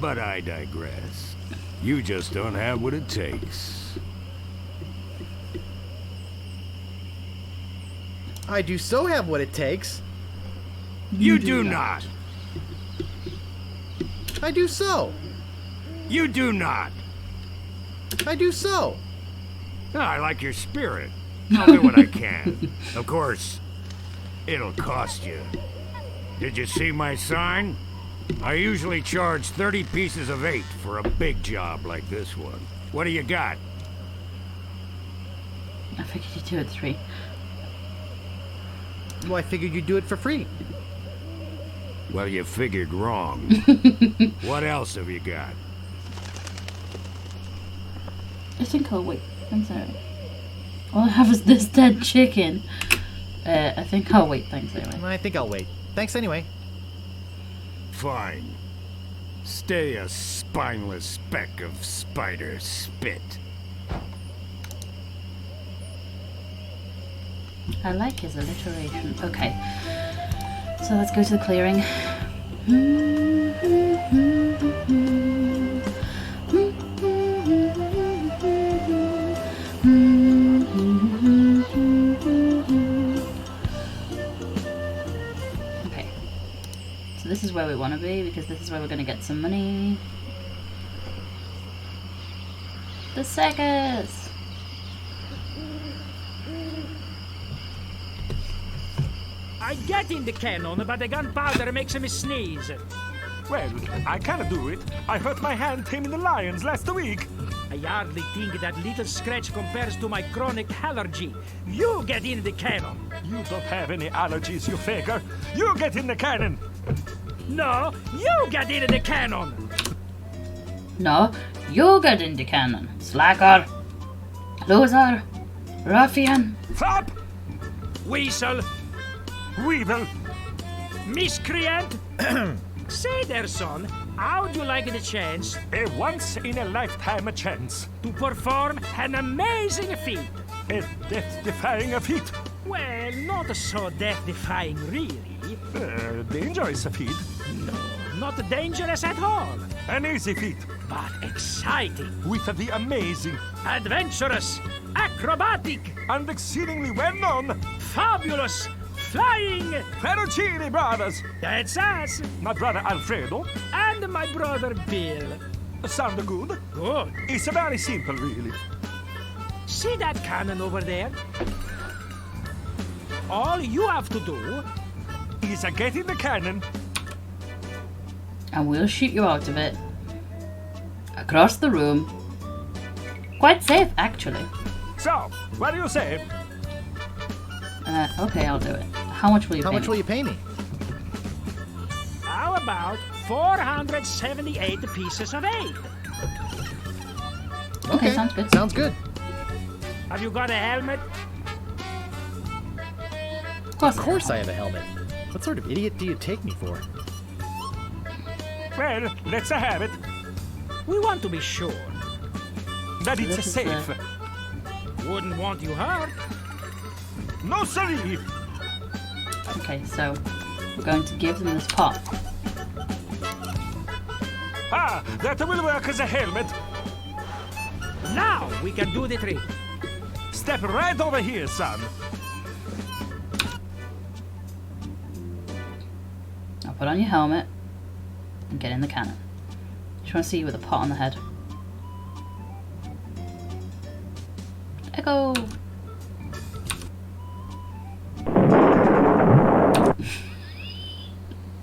But I digress. You just don't have what it takes. I do so have what it takes. You do not. I do so. You do not. I do so. Oh, I like your spirit. I'll do what I can. Of course, it'll cost you. Did you see my sign? I usually charge 30 pieces of 8 for a big job like this one. What do you got? I figured you'd do it 3. Well, I figured you'd do it for free. Well, you figured wrong. What else have you got? I think I'll wait. I'm sorry. All I have is this dead chicken. I think I'll wait. Thanks anyway. I think I'll wait. Thanks anyway. Fine. Stay a spineless speck of spider spit. I like his alliteration. Okay. So let's go to the clearing. Okay. So this is where we want to be because this is where we're going to get some money. The circus! I get in the cannon, but the gunpowder makes me sneeze. Well, I cannot do it. I hurt my hand taming the lions last week. I hardly think that little scratch compares to my chronic allergy. You get in the cannon. You don't have any allergies, you faker. You get in the cannon. No, you get in the cannon. No, you get in the cannon. Slacker. Loser. Ruffian. Fop. Weasel. Weevil. Miscreant. Say there, son, how'd you like the chance? A once-in-a-lifetime chance. To perform an amazing feat. A death-defying feat. Well, not so death-defying, really. Dangerous feat. No, not dangerous at all. An easy feat. But exciting. With the amazing. Adventurous. Acrobatic. And exceedingly well-known. Fabulous. Flying! Ferrucini brothers! That's us! My brother Alfredo. And my brother Bill. Sound good? Good. It's very simple, really. See that cannon over there? All you have to do is get in the cannon. And we'll shoot you out of it. Across the room. Quite safe, actually. So, what do you say? Okay, I'll do it. How much will you pay me? How much will you pay me? How about 478 pieces of 8? Okay, sounds good. Sounds good. Have you got a helmet? Of course I have a helmet. What sort of idiot do you take me for? Well, let's have it. We want to be sure. That So it's this is safe. Wouldn't want you hurt. No, siree. Okay, so we're going to give them this pot. Ah, that will work as a helmet. Now we can do the trick. Step right over here, son. Now put on your helmet and get in the cannon. Just want to see you with a pot on the head. Echo!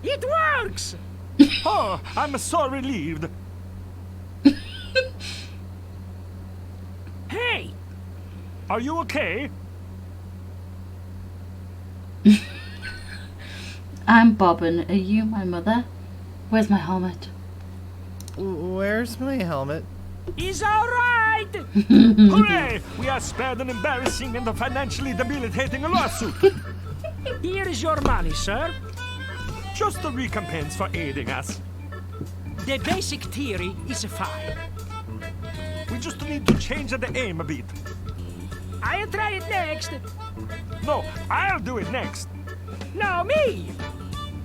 It works! Oh, I'm so relieved. Hey! Are you okay? I'm Bobbin. Are you my mother? Where's my helmet? Where's my helmet? He's alright! Hooray! We are spared an embarrassing and financially debilitating lawsuit. Here is your money, sir. Just a recompense for aiding us. The basic theory is fine. We just need to change the aim a bit. I'll try it next. No, I'll do it next. No, me!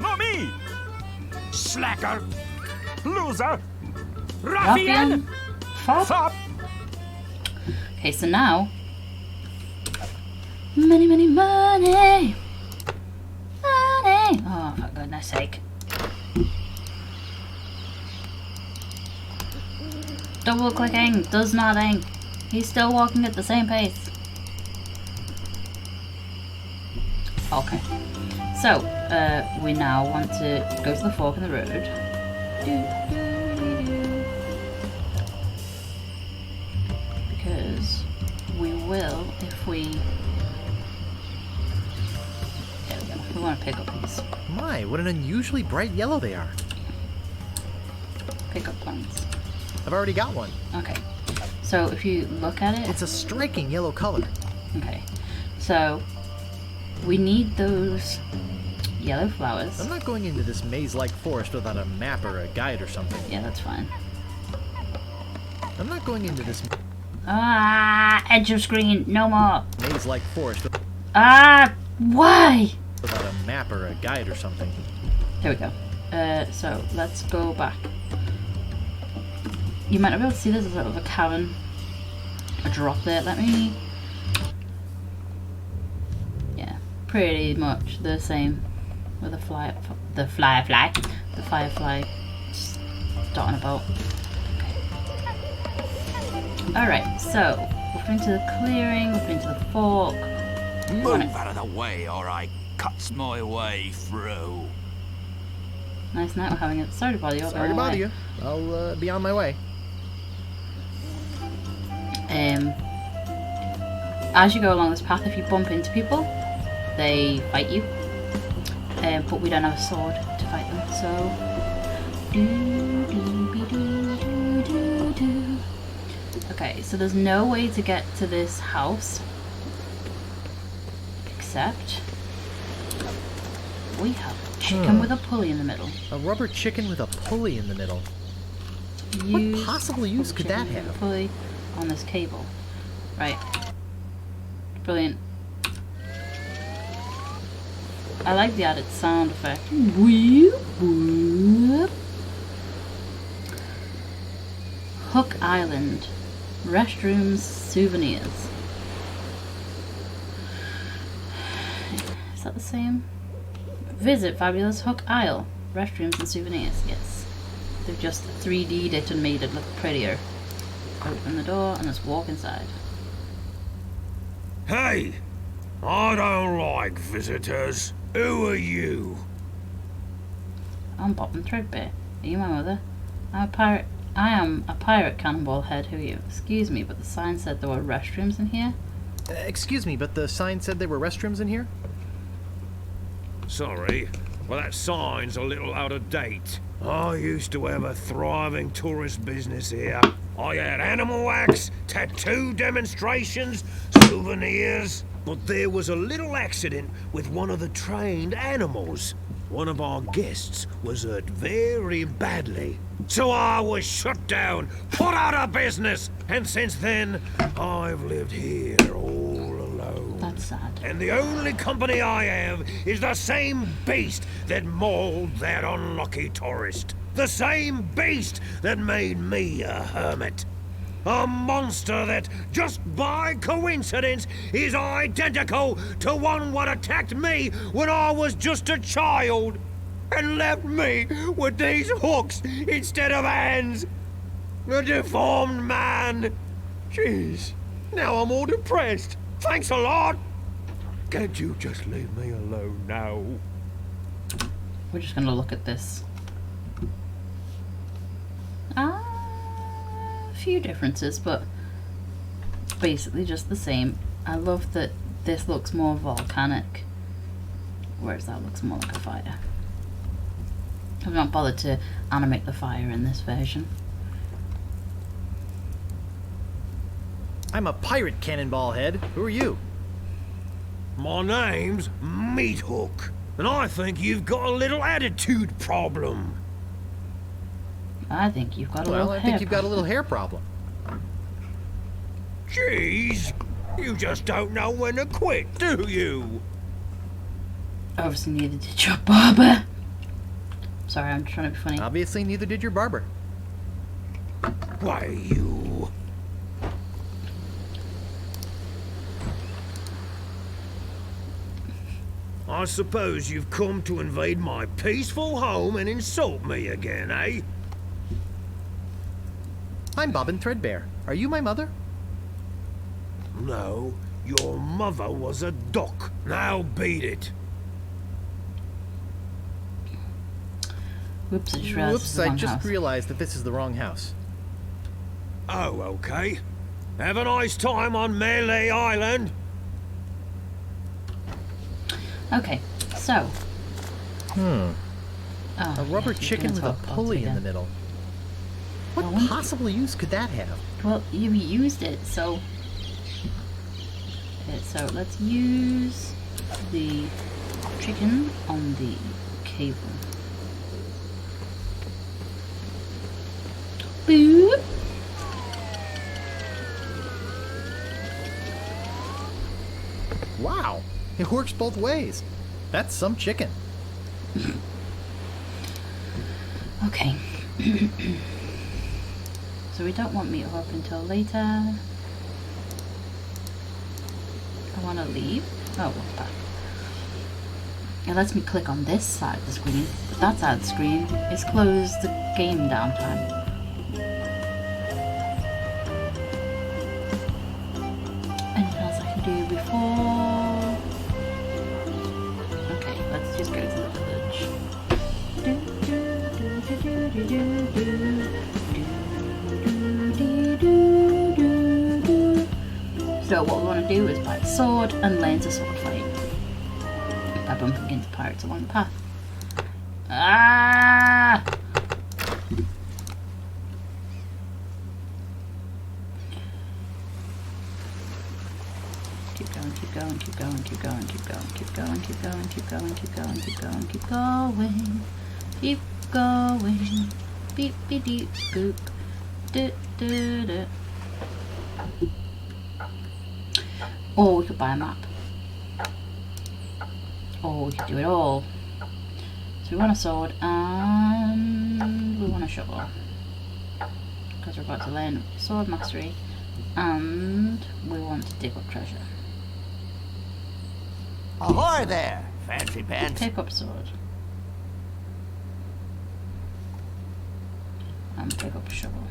No, me! Slacker! Loser! Ruffian! Fop! Okay, so now... Money, money, money! Money! Oh, for goodness sake. Double clicking does nothing. He's still walking at the same pace. Okay. So, we now want to go to the fork in the road. Because we will if we... There we go. We want to pick up these. My, what an unusually bright yellow they are. Pick up plants. I've already got one. Okay. So if you look at it... It's a striking yellow color. Okay. So, we need those yellow flowers. I'm not going into this maze-like forest without a map or a guide or something. Yeah, that's fine. I'm not going into this Ah, edge of screen, no more. maze-like forest Ah, why? without a map or a guide or something. There we go. So let's go back. You might not be able to see there's a sort of a cavern, a drop there. Let me. Yeah, pretty much the same with the firefly just dotting about. Alright, so we've been to the clearing, we've been to the fork. Move out of the way or I cuts my way through. Nice night we're having it. Sorry to bother you. Sorry to bother you. I'll be on my way. As you go along this path, if you bump into people, they fight you. But we don't have a sword to fight them, so... Okay, so there's no way to get to this house except we have a chicken with a pulley in the middle. A rubber chicken with a pulley in the middle. Use What possible use could that chicken with a have? pulley on this cable. Right. Brilliant. I like the added sound effect. Whoop, whoop. Hook Island. Restrooms, souvenirs. Is that the same? Visit Fabulous Hook Isle. Restrooms and souvenirs. Yes. They've just 3D'd it and made it look prettier. Open the door and let's walk inside. Hey! I don't like visitors. Who are you? I'm Bobbin Threadbare. Are you my mother? I'm a pirate. I am a pirate, Cannonball Head. Who are you? Excuse me, but the sign said there were restrooms in here. Excuse me, but the sign said there were restrooms in here? Sorry, well that sign's a little out of date. I used to have a thriving tourist business here. I had animal wax, tattoo demonstrations, souvenirs. but there was a little accident with one of the trained animals. One of our guests was hurt very badly. So I was shut down, put out of business, and since then, I've lived here all alone. That's sad. And the only company I have is the same beast that mauled that unlucky tourist. The same beast that made me a hermit. A monster that, just by coincidence, is identical to one what attacked me when I was just a child and left me with these hooks instead of hands. A deformed man. Jeez, now I'm all depressed. Thanks a lot. Can't you just leave me alone now? We're just gonna look at this. A few differences, but basically just the same. I love that this looks more volcanic, whereas that looks more like a fire. I've not bothered to animate the fire in this version. I'm a pirate, Cannonball Head. Who are you? My name's Meathook, and I think you've got a little attitude problem. I think you've got a Well, little I hair think you've got a problem. little hair problem. Jeez, you just don't know when to quit, do you? Obviously neither did your barber. Sorry, I'm trying to be funny. Obviously neither did your barber. Why, you... I suppose you've come to invade my peaceful home and insult me again, eh? I'm Bobbin Threadbare. Are you my mother? No, your mother was a duck. Now beat it. Whoops, I just realized this is Whoops, the I wrong just house. realized that this is the wrong house. Oh, okay. Have a nice time on Melee Island. Okay, so. Oh, a rubber yeah, chicken with a pulley in the middle. What possible use could that have? Well, you used it, so. Okay, so let's use the chicken on the cable. Boop. Wow, it works both ways. That's some chicken. Okay. So we don't want meat up until later. I want to leave. Oh, what's that? It lets me click on this side of the screen, but that side of the screen is close the game downtime. Anything else I can do before? Okay, let's just go to the village. So what we want to do is buy a sword and learn to sword fight by bumping into pirates along the path. Ah! Keep going, keep going, keep going, keep going, keep going, keep going, keep going, keep going, keep going, keep going, keep going, keep going. Beep beep beep boop. Do do do. Or we could buy a map. Or we could do it all. So we want a sword and we want a shovel. Because we're about to learn sword mastery. And we want to dig up treasure. Ahoy there, fancy pants. Pick up sword. And pick up a shovel.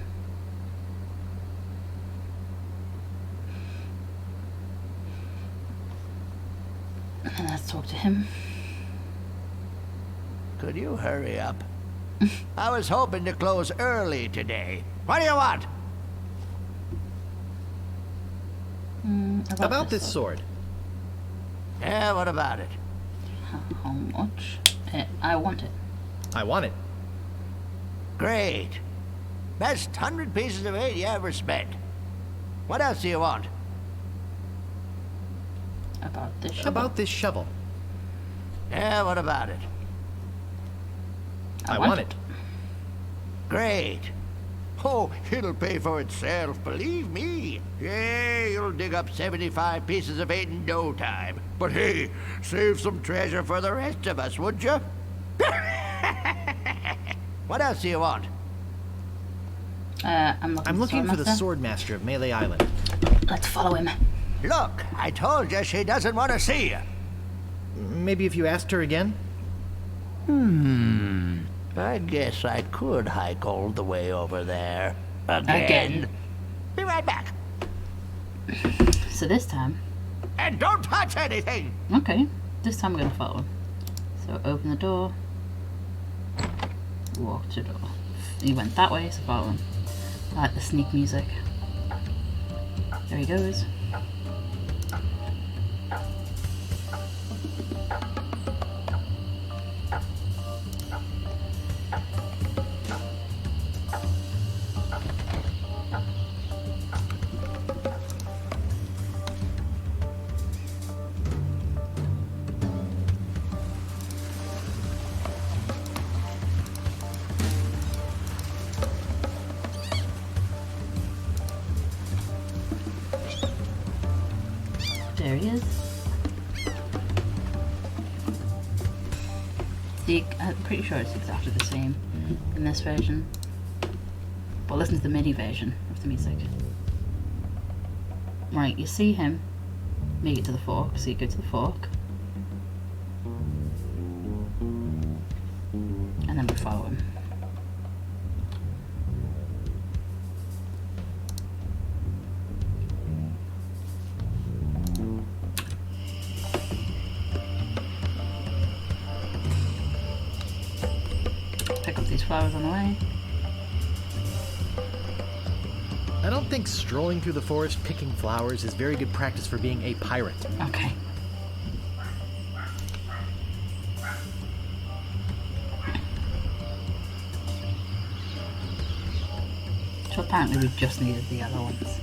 And let's talk to him. Could you hurry up? I was hoping to close early today. What do you want? About this sword. Yeah, what about it? How much? I want it. I want it. Great. Best 100 pieces of 8 you ever spent. What else do you want? About this shovel. About this shovel. Yeah, what about it? I want it. Great. Oh, it'll pay for itself, believe me. Yeah, you'll dig up 75 pieces of it in no time. But hey, save some treasure for the rest of us, would you? What else do you want? I'm looking for the Swordmaster of Melee Island. Let's follow him. Look, I told you she doesn't want to see you. Maybe if you asked her again? I guess I could hike all the way over there. Again. Be right back. So this time... And don't touch anything! Okay, this time we're gonna follow him. So open the door. Walk to the door. He went that way, so follow him. I like the sneak music. There he goes. There he is. I'm pretty sure it's exactly the same in this version. But listen to the MIDI version of the music. Right, you see him make it to the fork, so you go to the fork. And then we follow him. Pick up these flowers on the way. I don't think strolling through the forest picking flowers is very good practice for being a pirate. Okay. So apparently we just needed the yellow ones.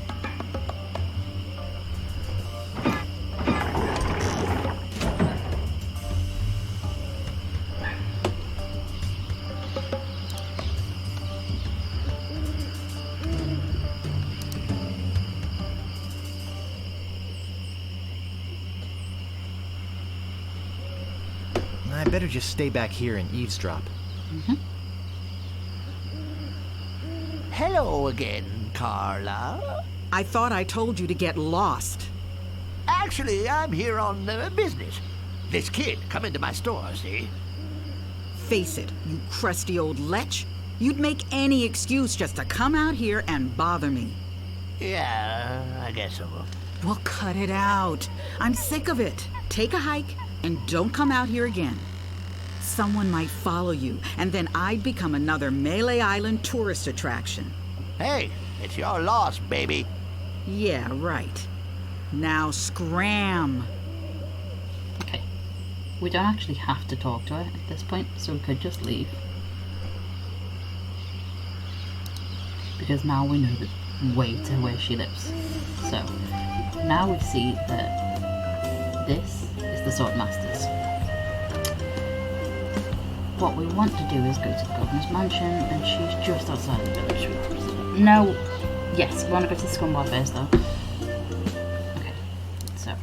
I better just stay back here and eavesdrop. Hello again, Carla. I thought I told you to get lost. Actually, I'm here on business. This kid come into my store, see? Face it, you crusty old lech. You'd make any excuse just to come out here and bother me. Yeah, I guess so. Well, cut it out. I'm sick of it. Take a hike and don't come out here again. Someone might follow you, and then I'd become another Melee Island tourist attraction. Hey, it's your loss, baby. Yeah, right. Now scram. Okay. We don't actually have to talk to her at this point, so we could just leave. Because now we know the way to where she lives. So, now we see that this is the Swordmaster's. What we want to do is go to the Governor's Mansion, and she's just outside the village. No, yes, we want to go to the Scum Bar first though. Okay, so.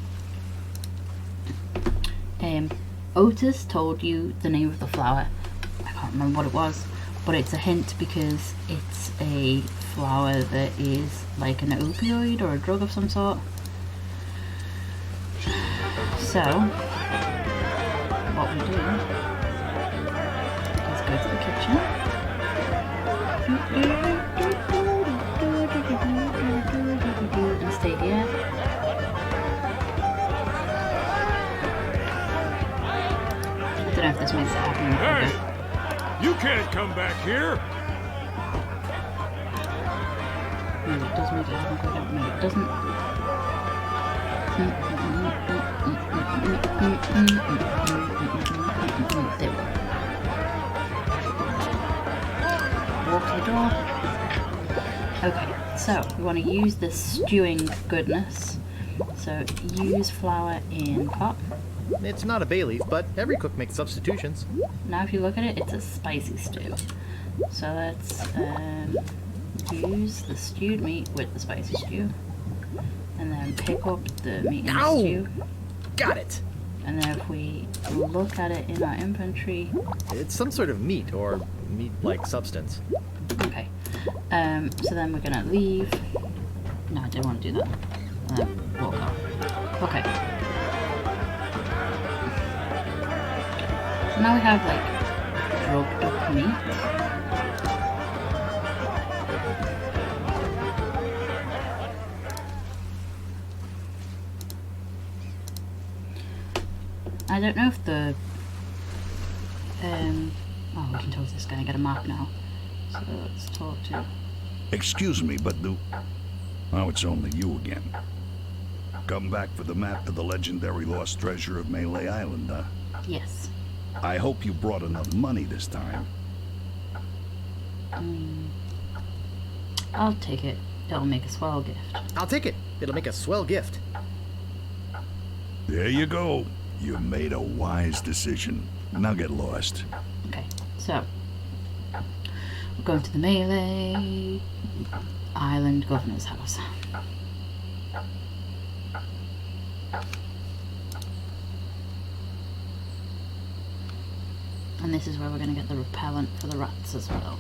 Otis told you the name of the flower. I can't remember what it was, but it's a hint because it's a flower that is like an opioid or a drug of some sort. So, what we do is go to the kitchen. And stay here. I don't know if this makes it happen. Hey! You can't come back here! No, it does make it happen quicker. No, it doesn't. There we go. Walk to the door. Okay, so we want to use this stewing goodness So use flour in pot. It's not a bay leaf, but every cook makes substitutions. Now if you look at it, it's a spicy stew. So let's use the stewed meat with the spicy stew. And then pick up the meat in the stew. Got it! And then if we look at it in our inventory... It's some sort of meat, or meat-like substance. Okay. So then we're gonna leave... No, I didn't want to do that. And then walk out. Okay. So now we have, like, drugged up meat. I don't know if the... oh, we can talk to this guy and get a map now. So let's talk to... Excuse me, but oh, it's only you again. Come back for the map to the legendary lost treasure of Melee Island, huh? Yes. I hope you brought enough money this time. I'll take it. It'll make a swell gift. I'll take it. It'll make a swell gift. There you go. You made a wise decision. Now get lost. Okay, so we're going to the Melee Island Governor's house. And this is where we're going to get the repellent for the rats as well.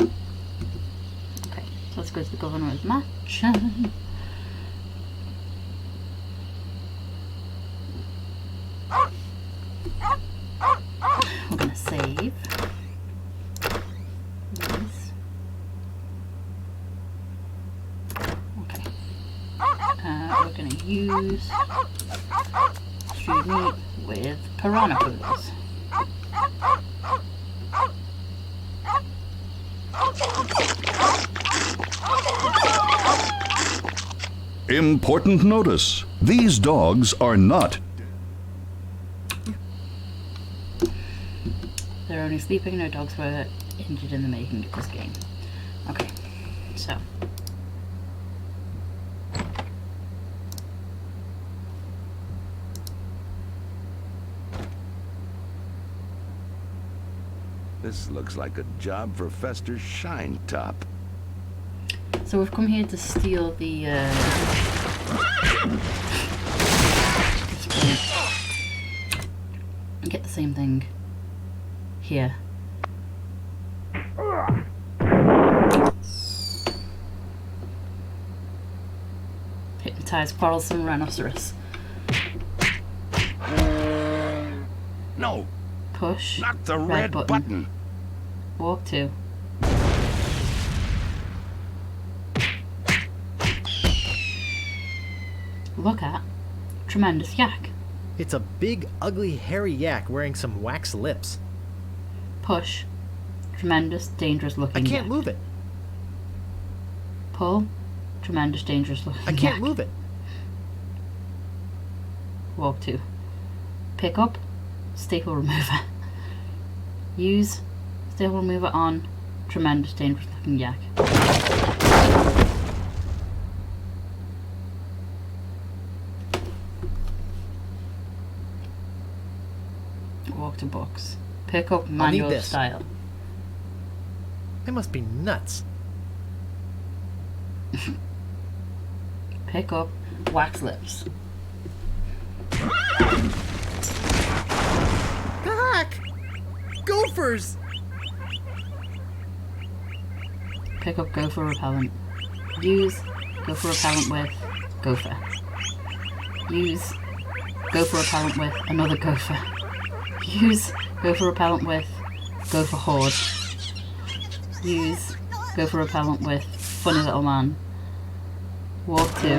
Okay, so let's go to the Governor's mansion. We're going to save these. Okay. We're going to use stewed meat with piranha poodles. Important notice. These dogs are not. They're only sleeping, no dogs were injured in the making of this game. Okay, so. This looks like a job for Fester's Shine Top. So we've come here to steal the, and get the same thing here. Hypnotize quarrelsome rhinoceros. No. Push. Not the red button. Walk to. Look at tremendous yak. It's a big, ugly, hairy yak wearing some wax lips. Push. Tremendous, dangerous looking I can't yak. move it. Pull. Tremendous, dangerous looking I can't yak. move it. Walk to. Pick up. Staple remover. Use. Staple remover on. Tremendous, dangerous looking yak. Walk to box. Pick up manual this. style. They must be nuts. Pick up wax lips. Back! Gophers! Pick up gopher repellent. Use gopher repellent with gopher. Use gopher repellent with another gopher. Use gopher repellent with gopher horde. Use gopher repellent with funny little man. Walk to.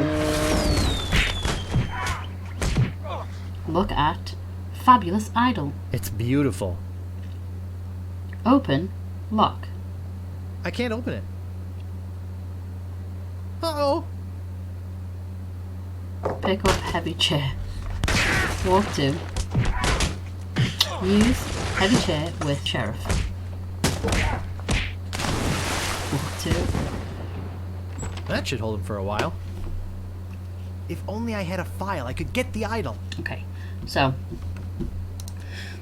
Look at fabulous idol. It's beautiful. Open. Lock. I can't open it. Uh-oh. Pick up heavy chair. Walk to. Use heavy chair with sheriff. Walk to. That should hold him for a while. If only I had a file, I could get the idol. Okay, so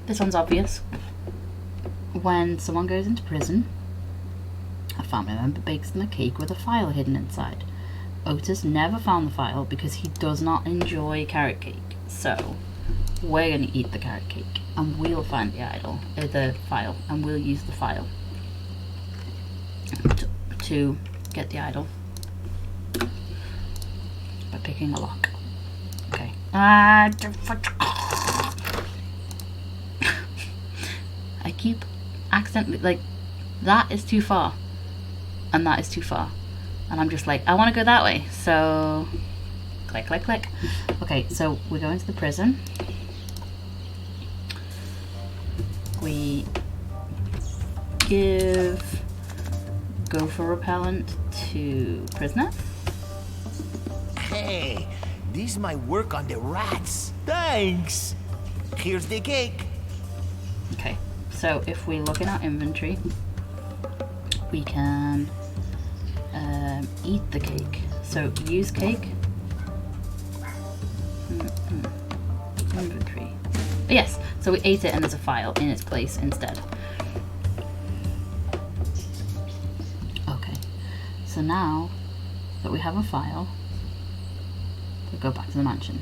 this one's obvious. When someone goes into prison, a family member bakes them a cake with a file hidden inside. Otis never found the file because he does not enjoy carrot cake. So we're going to eat the carrot cake and we'll find the file, and we'll use the file to get the idol by picking a lock. Okay. I keep accidentally, like, that is too far and that is too far, and I'm just like, I want to go that way, so click click click. Okay, so we're going to the prison. We give gopher repellent to prisoner. Hey, this might work on the rats. Thanks. Here's the cake. Okay, so if we look in our inventory, we can eat the cake. So use cake. Inventory. Yes, so we ate it and there's a file in its place instead. Okay, so now that we have a file, we'll go back to the mansion.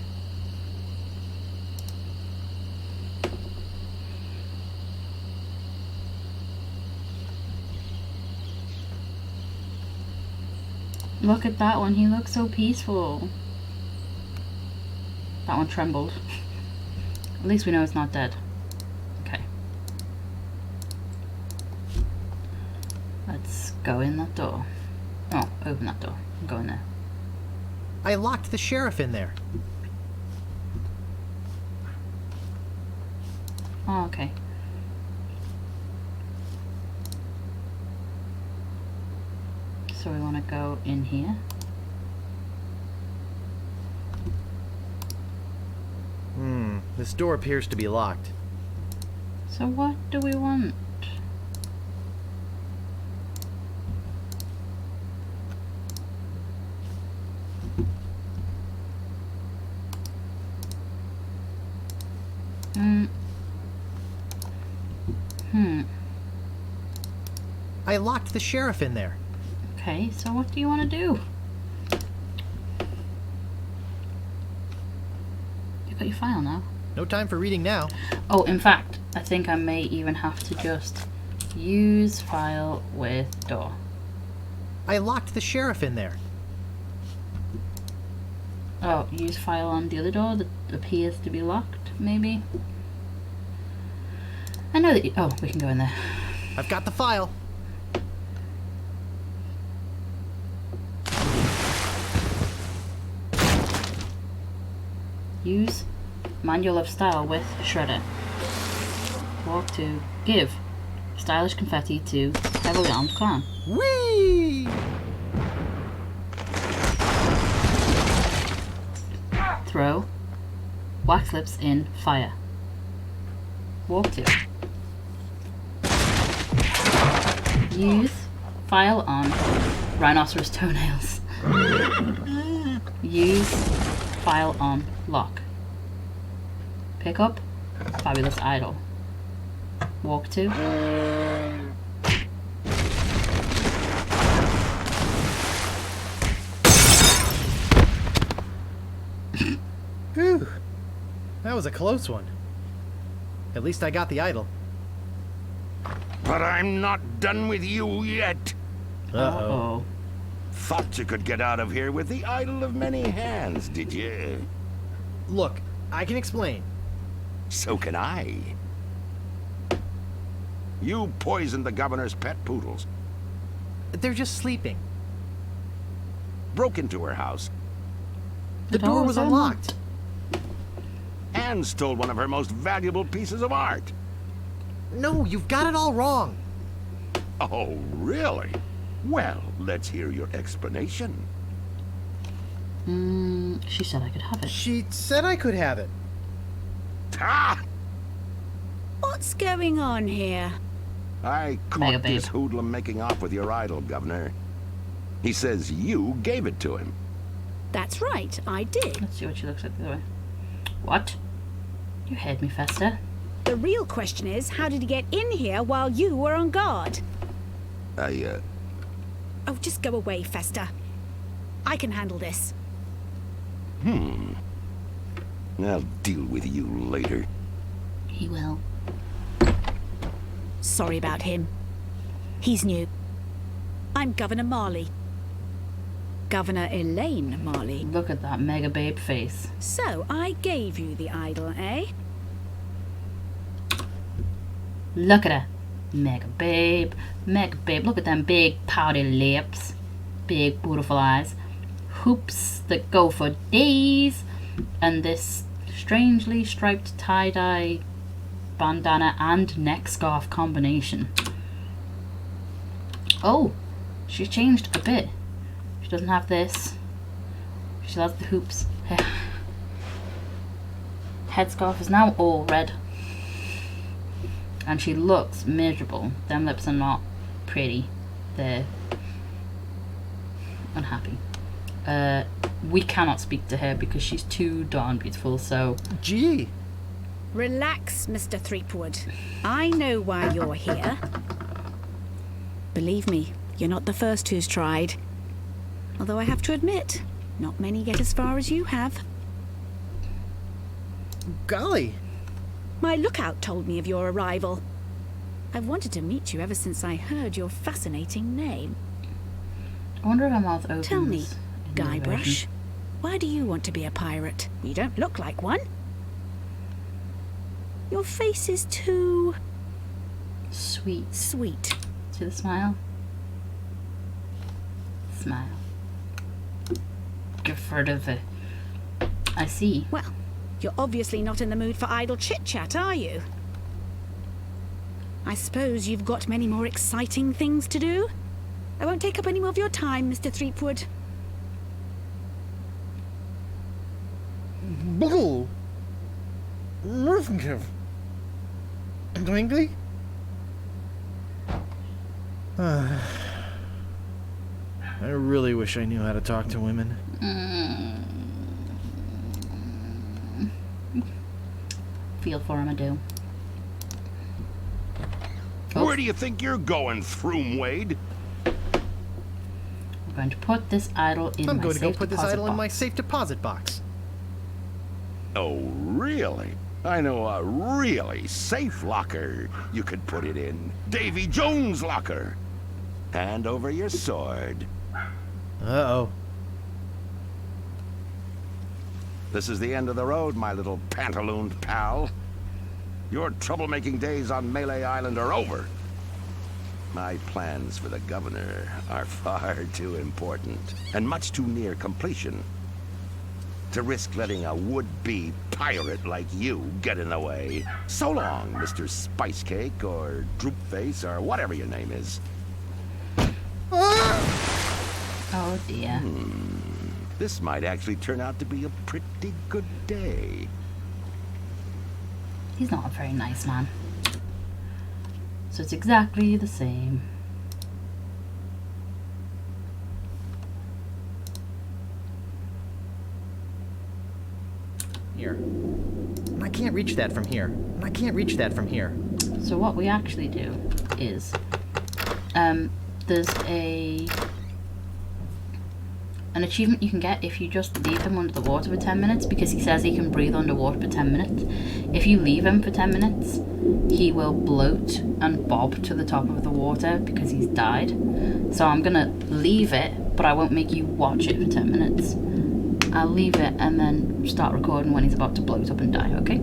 Look at that one, he looks so peaceful. That one trembled. At least we know it's not dead. Okay. Let's go in that door. Oh, open that door. Go in there. I locked the sheriff in there. Oh, okay. So we want to go in here. This door appears to be locked. So what do we want? I locked the sheriff in there. Okay, so what do you want to do? You've got your file now. No time for reading now. Oh, in fact, I think I may even have to just use file with door. I locked the sheriff in there. Oh, use file on the other door that appears to be locked, maybe? I know that you... Oh, we can go in there. I've got the file. Use Manual of Style with Shredder. Walk to give stylish confetti to heavily armed clown. Whee! Throw wax lips in fire. Walk to use file on rhinoceros toenails. Use file on lock. Pick up fabulous idol. Walk to Whew. That was a close one. At least I got the idol. But I'm not done with you yet. Uh-oh. Thought you could get out of here with the idol of many hands, did you? Look, I can explain. So can I. You poisoned the governor's pet poodles. They're just sleeping. Broke into her house. The door was unlocked. And stole one of her most valuable pieces of art. No, you've got it all wrong. Oh, really? Well, let's hear your explanation. She said I could have it. She said I could have it. Ah! What's going on here? I Mega caught this babe. hoodlum making off with your idol, Governor. He says you gave it to him. That's right, I did. Let's see what she looks like the other way. What? You heard me, Fester. The real question is, how did he get in here while you were on guard? Oh, just go away, Fester. I can handle this. I'll deal with you later. He will. Sorry about him. He's new. I'm Governor Marley. Governor Elaine Marley. Look at that mega babe face. So, I gave you the idol, eh? Look at her. Mega babe. Mega babe. Look at them big pouty lips. Big beautiful eyes. Hoops that go for days. And this strangely striped tie-dye bandana and neck scarf combination. Oh, she's changed a bit. She doesn't have this. She has the hoops. Her headscarf is now all red. And she looks miserable. Them lips are not pretty. They're unhappy. We cannot speak to her because she's too darn beautiful, so... Gee! Relax, Mr. Threepwood. I know why you're here. Believe me, you're not the first who's tried. Although I have to admit, not many get as far as you have. Golly! My lookout told me of your arrival. I've wanted to meet you ever since I heard your fascinating name. I wonder if her mouth opens. Tell me, Guybrush, why do you want to be a pirate? You don't look like one. Your face is too... sweet. Sweet. See the smile? Smile. Get rid of it. I see. Well, you're obviously not in the mood for idle chit-chat, are you? I suppose you've got many more exciting things to do? I won't take up any more of your time, Mr. Threepwood. Bull! Rufenkiv! Gwingly? I really wish I knew how to talk to women. Feel for him, I do. Where do you think you're going, Throomwade? I'm going to put this idol in I'm my going to go safe put this deposit idol in box. my safe deposit box. Oh, really? I know a really safe locker you could put it in. Davy Jones' locker. Hand over your sword. Uh-oh. This is the end of the road, my little pantalooned pal. Your troublemaking days on Melee Island are over. My plans for the governor are far too important and much too near completion to risk letting a would-be pirate like you get in the way. So long, Mr. Spicecake or Droopface or whatever your name is. Oh dear. This might actually turn out to be a pretty good day. He's not a very nice man. So it's exactly the same. Here. I can't reach that from here. I can't reach that from here. So what we actually do is, there's an achievement you can get if you just leave him under the water for 10 minutes, because he says he can breathe underwater for 10 minutes. If you leave him for 10 minutes, he will bloat and bob to the top of the water because he's died. So I'm gonna leave it, but I won't make you watch it for 10 minutes. I'll leave it and then start recording when he's about to bloat up and die, okay?